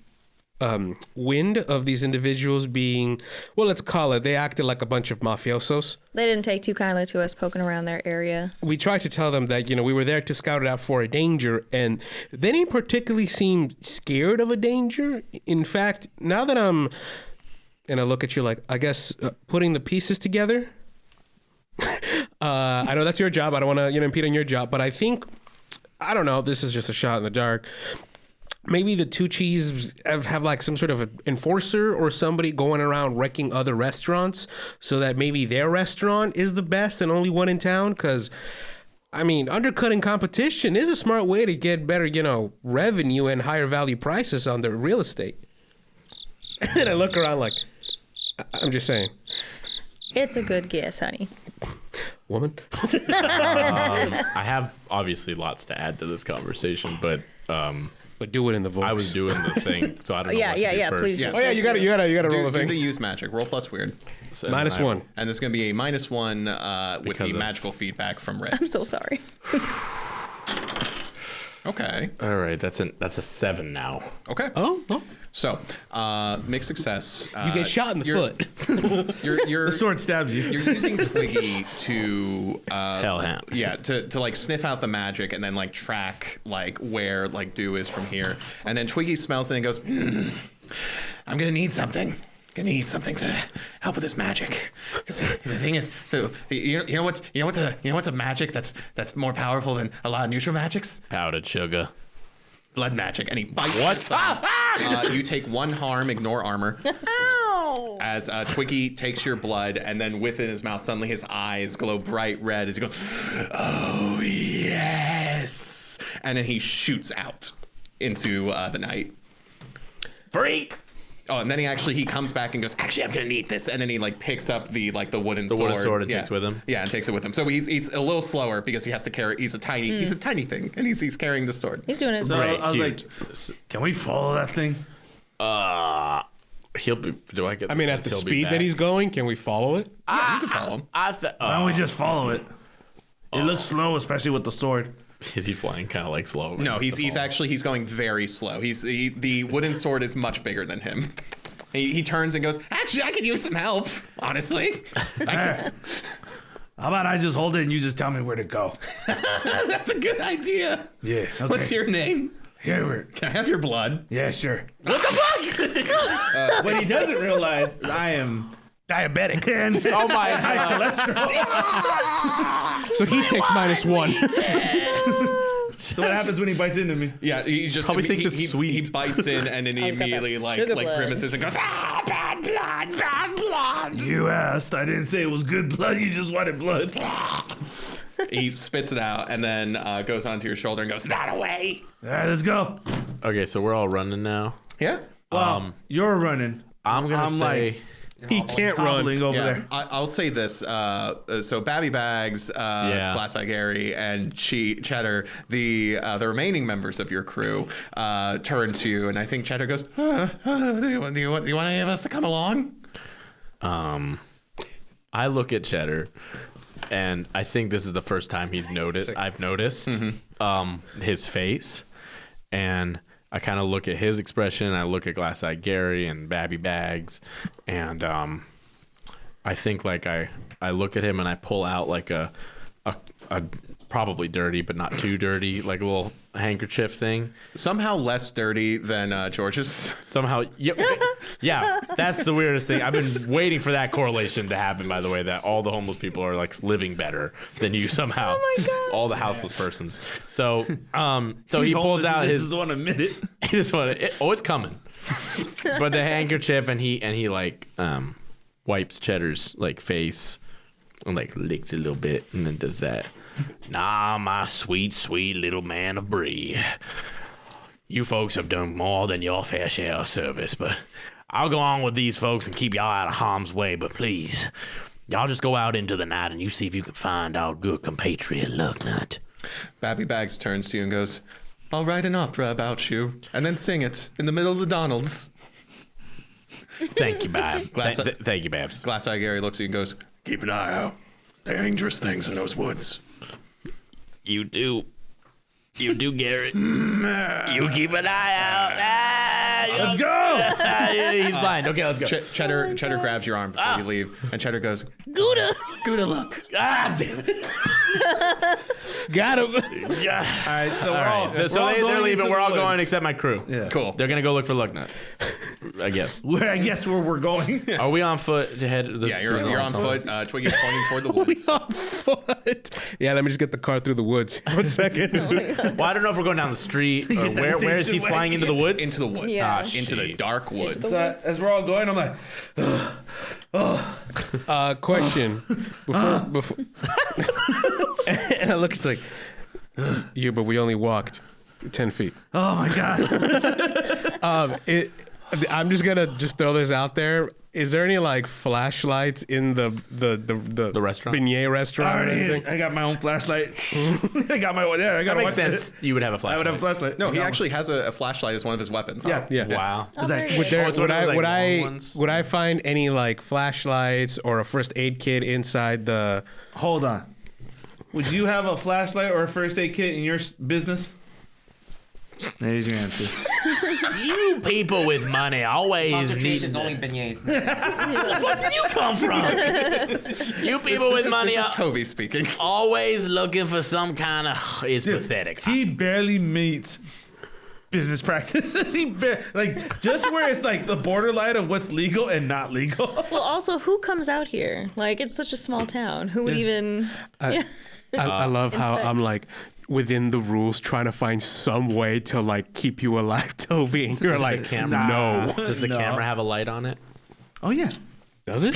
wind of these individuals being, well, let's call it, they acted like a bunch of mafiosos. They didn't take too kindly to us poking around their area. We tried to tell them that, we were there to scout it out for a danger, and they didn't particularly seem scared of a danger. In fact, now that and I look at you like, I guess, putting the pieces together, I know that's your job. I don't want to, impede on your job, but I think, I don't know, this is just a shot in the dark. Maybe the Touchés have like some sort of an enforcer or somebody going around wrecking other restaurants so that maybe their restaurant is the best and only one in town. Because, undercutting competition is a smart way to get better, revenue and higher value prices on their real estate. And I look around like, I'm just saying. It's a good guess, honey. Woman? I have obviously lots to add to this conversation, but But do it in the voice. I was doing the thing, so I don't know. Yeah, what to yeah, do yeah. first. Please do. Oh yeah, you gotta roll the Do thing. the use magic. Roll plus weird. So Minus I- one. And there's going to be a -1 with Because the of- magical feedback from Red. I'm so sorry. Okay. All right, that's a 7 now. Okay. Oh, So, mixed success. you get shot in the foot. You're The sword stabs you. You're using Twiggy to Hellhound. yeah, to like sniff out the magic and then like track like where like Dew is from here. And then Twiggy smells it and goes, I'm gonna need something. Gonna need something to help with this magic. 'Cause the thing is, you know what's a magic that's more powerful than a lot of neutral magics? Powdered sugar. Blood magic. And he bites. What? you take 1 harm, ignore armor. As Twiggy takes your blood, and then within his mouth, suddenly his eyes glow bright red as he goes, "Oh yes!" And then he shoots out into the night. Freak. Oh, and then he comes back and goes, "Actually, I'm gonna need this." And then he like picks up the wooden sword. wooden sword and takes with him? Yeah, and takes it with him. So he's a little slower because he has to carry. He's a tiny thing, and he's carrying the sword. He's doing it. So Great, I was cute. like, can we follow that thing? He'll be. Do I get? I mean, at the speed that he's going, can we follow it? Yeah, you can follow him. Why don't we just follow it? It looks slow, especially with the sword. Is he flying kind of like slow? No, he's going very slow. The wooden sword is much bigger than him. He turns and goes, "Actually, I could use some help, honestly." How about I just hold it and you just tell me where to go? That's a good idea. Yeah. Okay. What's your name? Here? Can I have your blood? Yeah, sure. What the fuck? What he doesn't realize, I am diabetic and Oh my high god. cholesterol. So he takes -1. So what happens when he bites into me? Yeah, he just Probably thinks it's he sweet. bites in and then he Oh, you got that immediately sugar like blood. grimaces and goes, bad blood. You asked. I didn't say it was good blood. You just wanted blood. He spits it out and then goes onto your shoulder and goes, that away. All right, let's go. Okay, so we're all running now. Yeah. Well, you're running. I'm gonna say like He can't run. hobbling over Yeah, there. I'll say this. So Babby Bags, Glass Eye Gary, and Cheddar, the remaining members of your crew, turn to you, and I think Cheddar goes, do you want any of us to come along? I look at Cheddar, and I think this is the first time I've noticed his face, and I kind of look at his expression. I look at Glass Eye Gary and Babby Bags, and I think like I look at him and I pull out like a probably dirty but not too dirty like a little handkerchief thing. Somehow less dirty than George's. Somehow, yeah, that's the weirdest thing. I've been waiting for that correlation to happen. By the way, that all the homeless people are like living better than you somehow. Oh my gosh. All the houseless persons. So he He's pulls homeless, out he his. just doesn't want to admit it. He just want to. Oh, it's coming. But the handkerchief and he like wipes Cheddar's like face and like licks it a little bit and then does that. Nah, my sweet, sweet little man of Bree. You folks have done more than your fair share of service, but I'll go on with these folks and keep y'all out of harm's way. But please, y'all just go out into the night and you see if you can find our good compatriot Lugnut. Babby Bags turns to you and goes, I'll write an opera about you, and then sing it in the middle of the Donalds. Thank you, Bab. Glass- Thank you, Babs. Glass Eye Gary looks at you and goes, Keep an eye out. Dangerous things in those woods. You do. You do, Garrett. You keep an eye out. Let's go. He's blind. Okay, let's go. Cheddar grabs your arm before you leave, and Cheddar goes, Gouda look. Ah, damn it. Got him. Yeah. All right, so All we're all, right. So we're all they're going leaving. into We're the all woods. going except my crew. Yeah. cool. They're going to go look for Lugnut, I guess. I guess where we're going. Are we on foot to head to the Yeah, you're on foot. Twiggy's pointing toward the woods. On foot. Yeah, let me just get the car through the woods. 1 second. Well, I don't know if we're going down the street or that where is he station flying into the woods? Into the woods. Yeah. Into the dark woods. So as we're all going, I'm like, Question. Before and I look, it's like, you, but we only walked 10 feet. oh my god. I'm just gonna throw this out there. Is there any like flashlights in the restaurant? beignet restaurant or anything? I got my own flashlight. I got my one there. I got That makes sense. You would have a I flashlight. would have a flashlight. No, he I got actually has a flashlight as one of his weapons. one. Yeah. Yeah. Wow. Oh, very that- good. There, it's one of those, like, long ones? would I find any like flashlights or a first aid kit inside the? Hold on. Would you have a flashlight or a first aid kit in your business? There's your answer. You people with money always need. Concentration's only beignets. Where did you come from? You people with money This is are Toby speaking. always looking for some kind of. It's pathetic. He barely meets business practices. Like just where it's like the borderline of what's legal and not legal. Well, also, who comes out here? Like, it's such a small town. Who would even? I love how Inspect. I'm like within the rules trying to find some way to like keep you alive, Toby. And you're like, camera- no. Does the No. camera have a light on it? Oh yeah. Does it?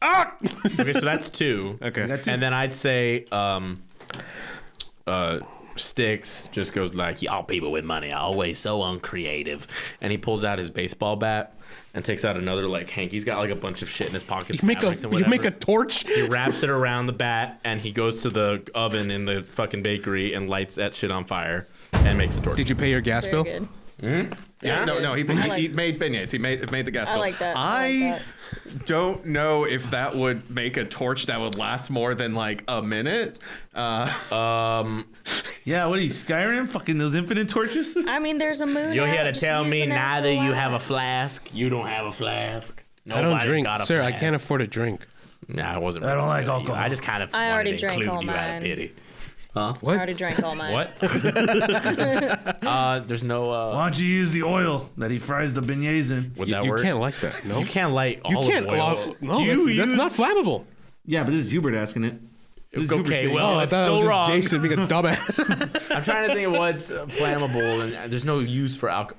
Okay, so that's 2. Okay. And then I'd say Sticks just goes like, y'all people with money are always so uncreative. And he pulls out his baseball bat and takes out another like hanky. He's got like a bunch of shit in his pockets. You make fabrics and you make a whatever. torch. He wraps it around the bat and he goes to the oven in the fucking bakery and lights that shit on fire and makes a torch. Did you pay your gas Very bill? good. Yeah, no, he like- made beignets. He made the gas I bill. like that. I don't know if that would make a torch that would last more than like a minute. Yeah. What are you, Skyrim? Fucking those infinite torches? I mean, there's a moon. You're here out, to just tell use me the neither natural you have a light. flask, you don't have a flask. I don't Nobody's drink, got a sir. I flask. can't afford a drink. Nah, I wasn't. I don't like really alcohol. I just kind of I wanted already to drank include all you out mine. of pity. I already drank all mine. What? There's no. Why don't you use the oil that he fries the beignets in? Would You, that you work? can't like that. No. You can't light You olive can't. oil. No, You that's not use- flammable. Yeah, but this is Hubert asking it. This is Hubert Okay, saying- well, I it's thought it was still just wrong. Jason being a dumbass. I'm trying to think of what's flammable, and there's no use for alcohol.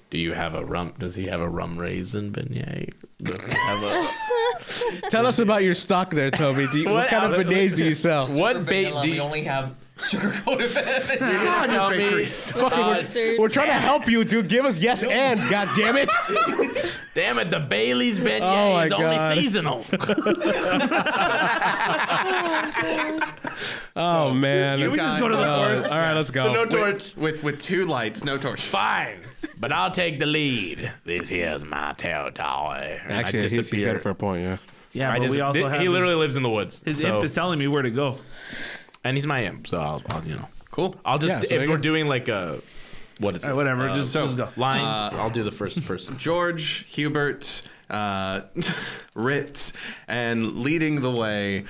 Do you have a rum? Does he have a rum raisin beignet? Does he have a Tell us about your stock there, Toby. What What kind of out- beignets do you sell? what bait Vanilla, do we you only have sugar-coated beignets. tell me? Fucking, Mustard. we're trying to help you, dude. Give us yes and. God damn it. Damn it! The Bailey's beignet Oh my is God. only seasonal. Oh man. you guys- go to the forest? All right, let's go. No torch. With 2 lights, no torch. Fine, but I'll take the lead. This here's my territory. And I Actually, he's got disappear. it for a point. Yeah. Yeah, I but we also have he literally lives in the woods. his so- imp is telling me where to go. and he's my imp, so I'll Cool. I'll just Yeah, so there if you we're go. doing like a what is it? All right, whatever. Just go. Lines. I'll do the first person. George, Hubert, Rit, and leading the way,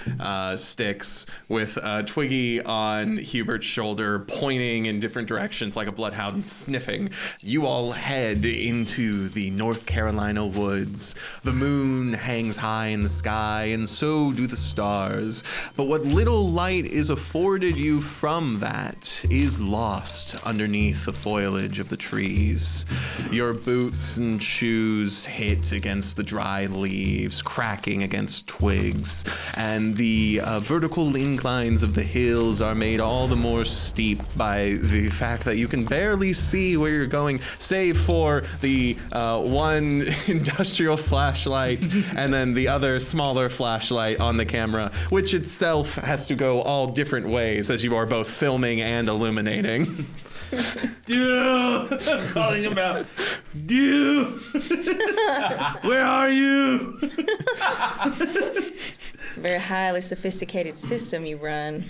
Styx with Twiggy on Hubert's shoulder, pointing in different directions like a bloodhound sniffing. You all head into the North Carolina woods. The moon hangs high in the sky, and so do the stars. But what little light is afforded you from that is lost underneath the foliage of the trees. Your boots and shoes hit against the dry leaves, cracking against twigs, and the vertical inclines of the hills are made all the more steep by the fact that you can barely see where you're going, save for the one industrial flashlight and then the other smaller flashlight on the camera, which itself has to go all different ways as you are both filming and illuminating. Dude, I'm calling him out. Dude, where are you? It's a very highly sophisticated system you run.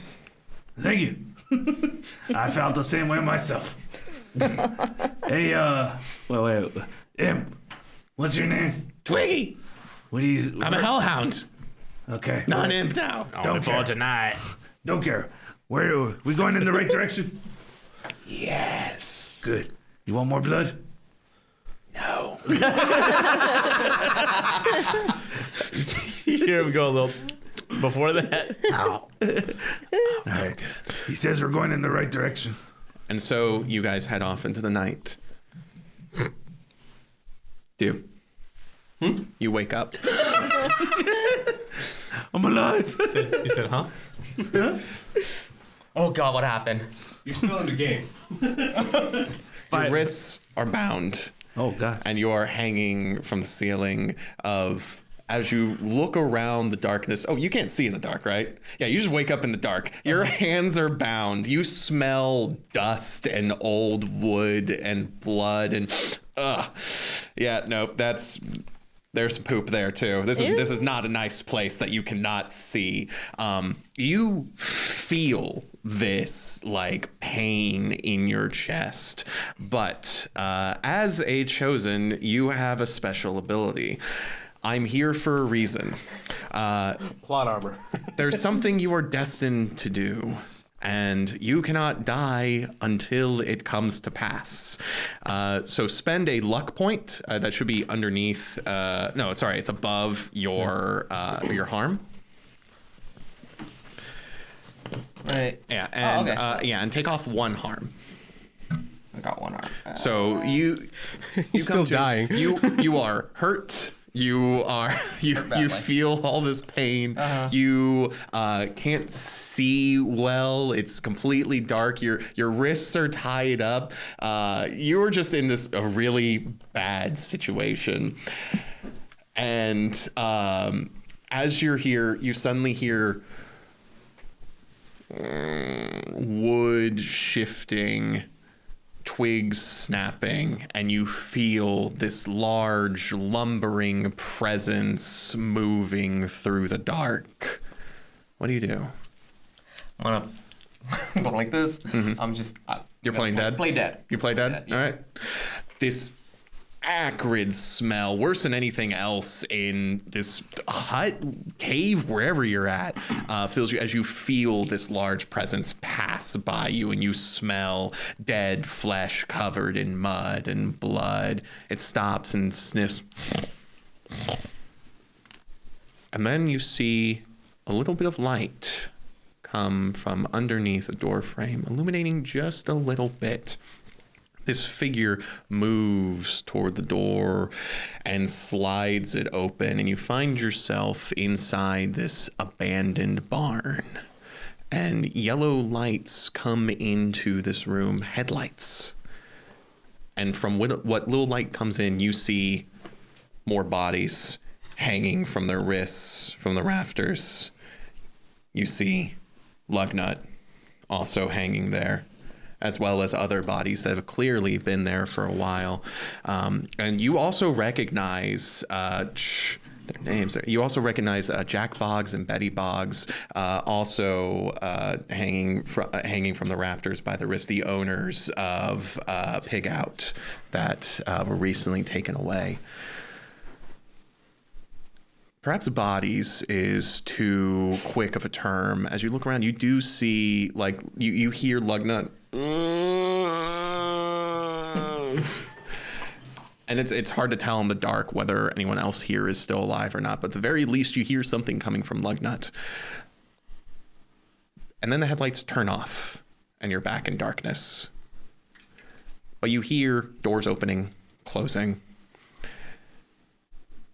Thank you. I felt the same way myself. Hey, wait, Imp, what's your name? Twiggy! What do you? I'm a hellhound, Okay. not an imp now. Only for care. tonight. Don't care. Where are we going in the right direction? Yes. Good. You want more blood? No. You hear him go a little before that. All right. He says we're going in the right direction. And so you guys head off into the night. You wake up. I'm alive. He said, "Huh?" Oh God, what happened? You're still in the game. Your wrists are bound, Oh God. and you are hanging from the ceiling of. As you look around the darkness, you can't see in the dark, right? Yeah, you just wake up in the dark. Your hands are bound. You smell dust and old wood and blood and, yeah, nope. There's some poop there too. This is not a nice place that you cannot see. You feel this like pain in your chest, but as a chosen, you have a special ability. I'm here for a reason. Plot armor. There's something you are destined to do, and you cannot die until it comes to pass. So spend a luck point. That should be underneath. No, sorry, it's above your harm. Right. Yeah, and okay. and take off 1 harm. I got one arm. So you He's come still dying. You are hurt. You badly. feel all this pain. You can't see well. It's completely dark. Your wrists are tied up. You're just in a really bad situation. And as you're here, you suddenly hear wood shifting, twigs snapping, and you feel this large lumbering presence moving through the dark. What do you do? I'm gonna go like this. I'm just. You're playing dead? Play dead. You play dead? Yeah. All right. This acrid smell, worse than anything else in this hut, cave, wherever you're at, fills you as you feel this large presence pass by you, and you smell dead flesh covered in mud and blood. It stops and sniffs. And then you see a little bit of light come from underneath a door frame, illuminating just a little bit. This figure moves toward the door and slides it open, and you find yourself inside this abandoned barn. And yellow lights come into this room, headlights. And from what little light comes in, you see more bodies hanging from their wrists, from the rafters. You see Lugnut also hanging there, as well as other bodies that have clearly been there for a while. And you also recognize their names. You also recognize Jack Boggs and Betty Boggs, also hanging from the rafters by the wrist, the owners of Pig Out that were recently taken away. Perhaps bodies is too quick of a term. As you look around, you do see, like, you hear Lugnut. And it's hard to tell in the dark whether anyone else here is still alive or not, but at the very least you hear something coming from Lugnut. And then the headlights turn off, and you're back in darkness. But you hear doors opening, closing,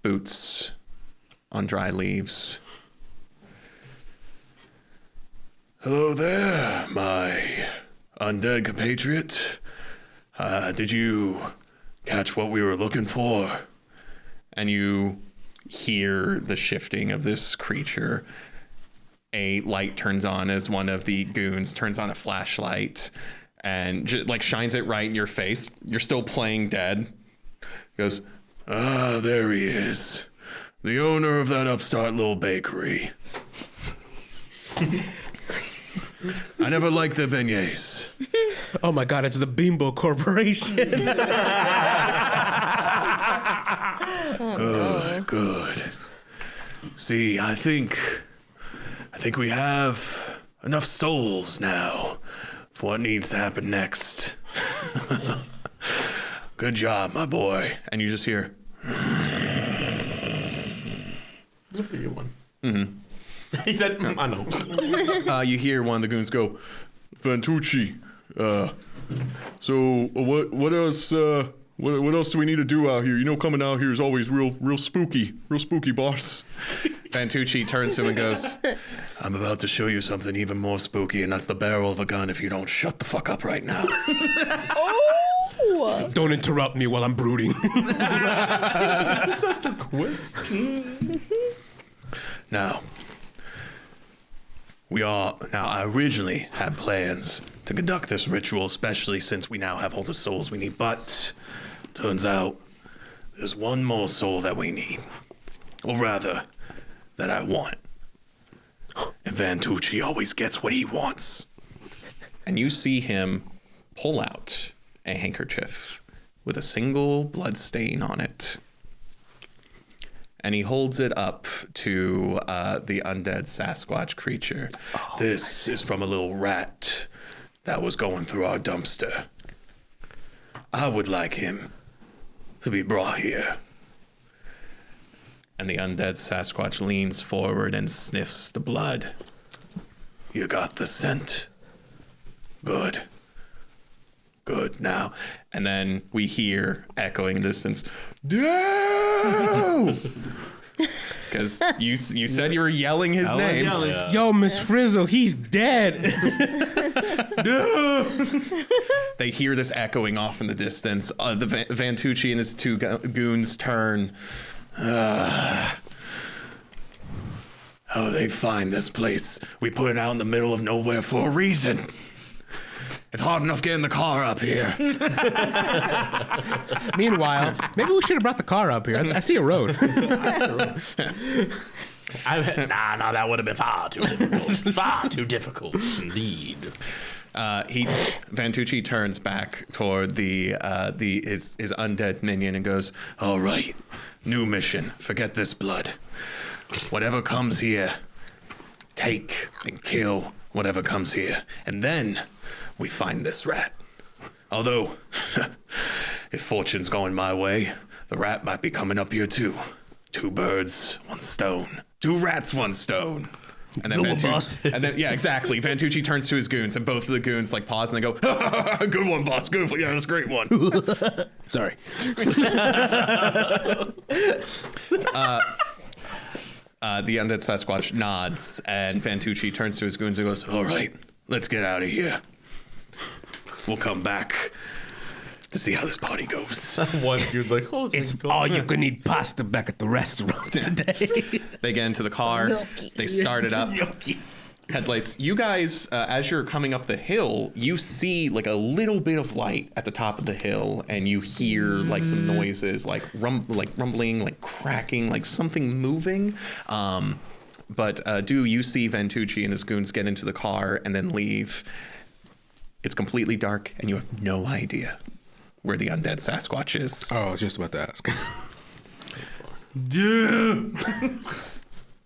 boots on dry leaves. Hello there, my undead compatriot. Did you catch what we were looking for? And you hear the shifting of this creature. A light turns on as one of the goons turns on a flashlight and shines it right in your face. You're still playing dead. Goes, There he is. The owner of that upstart little bakery. I never liked the beignets. Oh my God, it's the Bimbo Corporation. Good. See, I think we have enough souls now for what needs to happen next. Good job, my boy. and you just hear, It's a pretty good one. Mm-hmm. He said, I know. you hear one of the goons go, Vantucci, so what else? What else do we need to do out here? You know, coming out here is always real spooky, boss. Vantucci turns to him and goes, I'm about to show you something even more spooky, and that's the barrel of a gun if you don't shut the fuck up right now. Don't interrupt me while I'm brooding. It's just a question. Now, I originally had plans to conduct this ritual, especially since we now have all the souls we need, but turns out there's one more soul that we need. Or rather, that I want. And Vantucci always gets what he wants. and you see him pull out a handkerchief with a single blood stain on it. And he holds it up to the undead Sasquatch creature. This is from a little rat that was going through our dumpster. I would like him to be brought here. And the undead Sasquatch leans forward and sniffs the blood. You got the scent. Good. Good. Now, And then we hear echoing in the distance, "No!" Because you said you were yelling his name. Yo, Miss Frizzle, he's dead. They hear this echoing off in the distance. The Vantucci and his two goons turn. how they find this place? We put it out in the middle of nowhere for a reason. It's hard enough getting the car up here. Meanwhile, maybe we should have brought the car up here. I see a road. That would have been far too difficult. Far too difficult, indeed. Vantucci turns back toward his undead minion and goes, All right, new mission. Forget this blood. Whatever comes here, take and kill whatever comes here. And then we find this rat. Although, if fortune's going my way, the rat might be coming up here too. 2 birds, 1 stone. 2 rats, 1 stone. And then yeah, exactly. Vantucci turns to his goons, and both of the goons like pause and they go, "Good one, boss. Good one. Yeah, that's a great one." Sorry. The undead Sasquatch nods, and Vantucci turns to his goons and goes, All right, let's get out of here. We'll come back to see how this party goes. One dude's like, oh, It's all you can eat pasta back at the restaurant today. They get into the car. Yucky. They start it up. Headlights. You guys, as you're coming up the hill, you see like a little bit of light at the top of the hill, and you hear like some noises, like rumbling, like cracking, like something moving. But you see Vantucci and his goons get into the car and then leave. It's completely dark, and you have no idea where the undead Sasquatch is. Oh, I was just about to ask. Dude.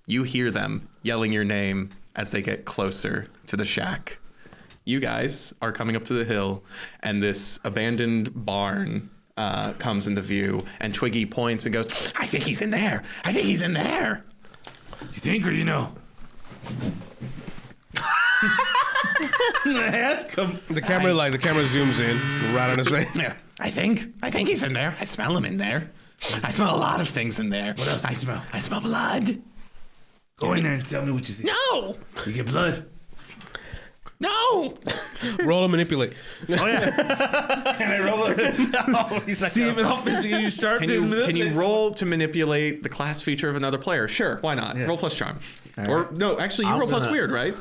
You hear them yelling your name as they get closer to the shack. You guys are coming up to the hill, and this abandoned barn comes into view, and Twiggy points and goes, I think he's in there. I think he's in there. You think or you know? Ask him. The camera zooms in right on his face. Yeah, I think he's in there. I smell him in there. I smell a lot of things in there. What else do you smell? I smell blood. Go in there and tell me what you see. No! You get blood. No! Roll and manipulate. Oh yeah. Can I roll it? No. He's like, see if it helps me use sharp. Can you roll to manipulate the class feature of another player? Sure, why not? Yeah. Roll plus charm. All Or right. no, actually, you I'm roll plus gonna- weird, right?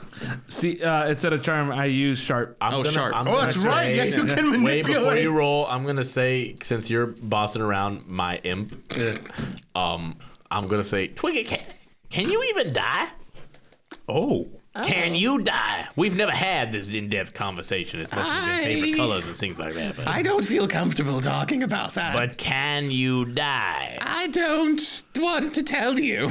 See, instead of charm, I use sharp. Sharp. I'm Oh, that's gonna right. Yeah, say- you can Wait, before manipulate. you roll, I'm gonna say, since you're bossing around my imp, I'm gonna say, Twiggy, can you even die? Oh. Can you die? We've never had this in-depth conversation as much as your favorite colors and things like that. I don't feel comfortable talking about that. But can you die? I don't want to tell you.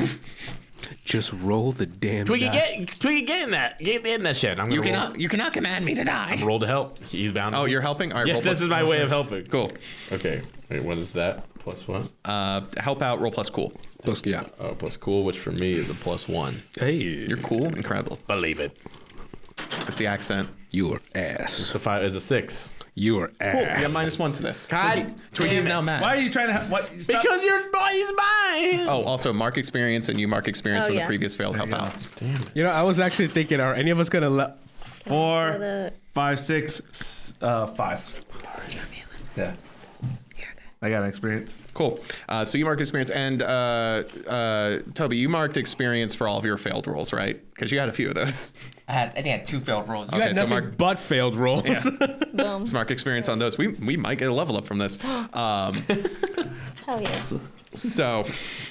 Just roll the damn Twiggy, die. get in that. Get in that shit. I'm gonna roll. You cannot command me to die. Roll to help. He's bound. Oh, you're helping? All right, Yeah, roll this plus, is my way of helping. cool. Okay. Wait, what is that? Plus what? Help out, roll plus cool. Yeah. Oh, plus cool, which for me is a +1. Hey. You're cool, incredible. Believe it. That's the accent. Your ass. So 5 is a 6. Your ass. You got -1 to this. God Twiggy's damn now it. mad. Why are you trying to? What? Stop. Because your boy's mine. Oh, also mark experience, and you mark experience Oh, from the yeah. previous failed help out. You know, I was actually thinking, are any of us gonna let? 4, 5, 6, 5. Yeah. I got experience. Cool. So you mark experience, and Toby, you marked experience for all of your failed rolls, right? Because you had a few of those. I think I had 2 failed rolls. You had so nothing Mark- but failed rolls. Boom. Let's mark experience on those. We might get a level up from this. Hell yeah. So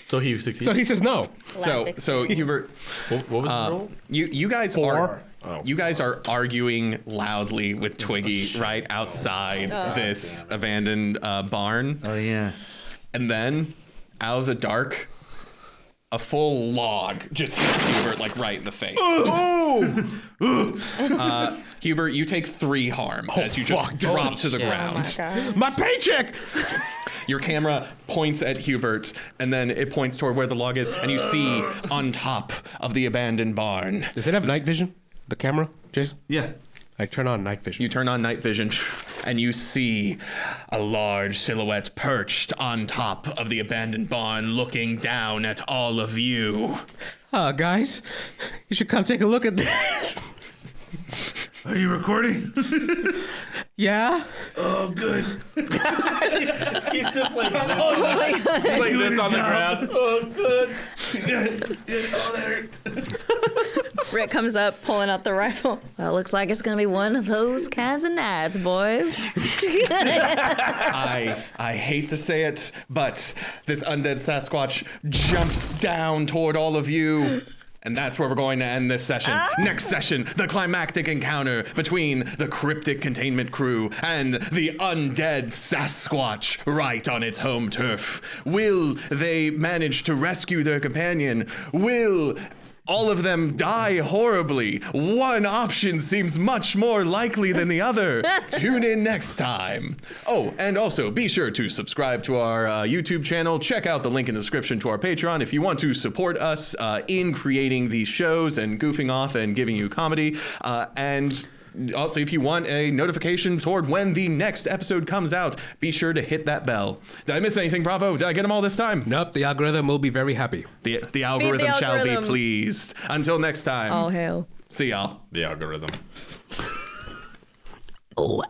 So he succeeded. So he says no. so Hubert, what was the roll? you guys 4. are. You guys are arguing loudly with Twiggy right outside this abandoned barn. Oh yeah. And then, out of the dark, a full log just hits Hubert like right in the face. Hubert, you take 3 harm as you just drop to the shit. ground. Oh my God. My paycheck. Your camera points at Hubert, and then it points toward where the log is, and you see on top of the abandoned barn. Does it have night vision? The camera, Jason? Yeah. I turn on night vision. You turn on night vision, and you see a large silhouette perched on top of the abandoned barn, looking down at all of you. Guys, you should come take a look at this. Are you recording? Yeah. Oh, good. He's just like, like this on the ground. Oh, good. Oh, that hurt. Rick comes up, pulling out the rifle. Well, it looks like it's gonna be one of those kinds of nights, boys. I hate to say it, but this undead Sasquatch jumps down toward all of you And that's where we're going to end this session. Next session, the climactic encounter between the Cryptic Containment Crew and the undead Sasquatch right on its home turf. Will they manage to rescue their companion? Will all of them die horribly? One option seems much more likely than the other. Tune in next time. Oh, and also be sure to subscribe to our YouTube channel. Check out the link in the description to our Patreon if you want to support us in creating these shows and goofing off and giving you comedy. And also, if you want a notification toward when the next episode comes out, be sure to hit that bell. Did I miss anything, Bravo? Did I get them all this time? Nope, the algorithm will be very happy. The algorithm shall be algorithm. pleased. Until next time. All hail. See y'all. The algorithm. Oh,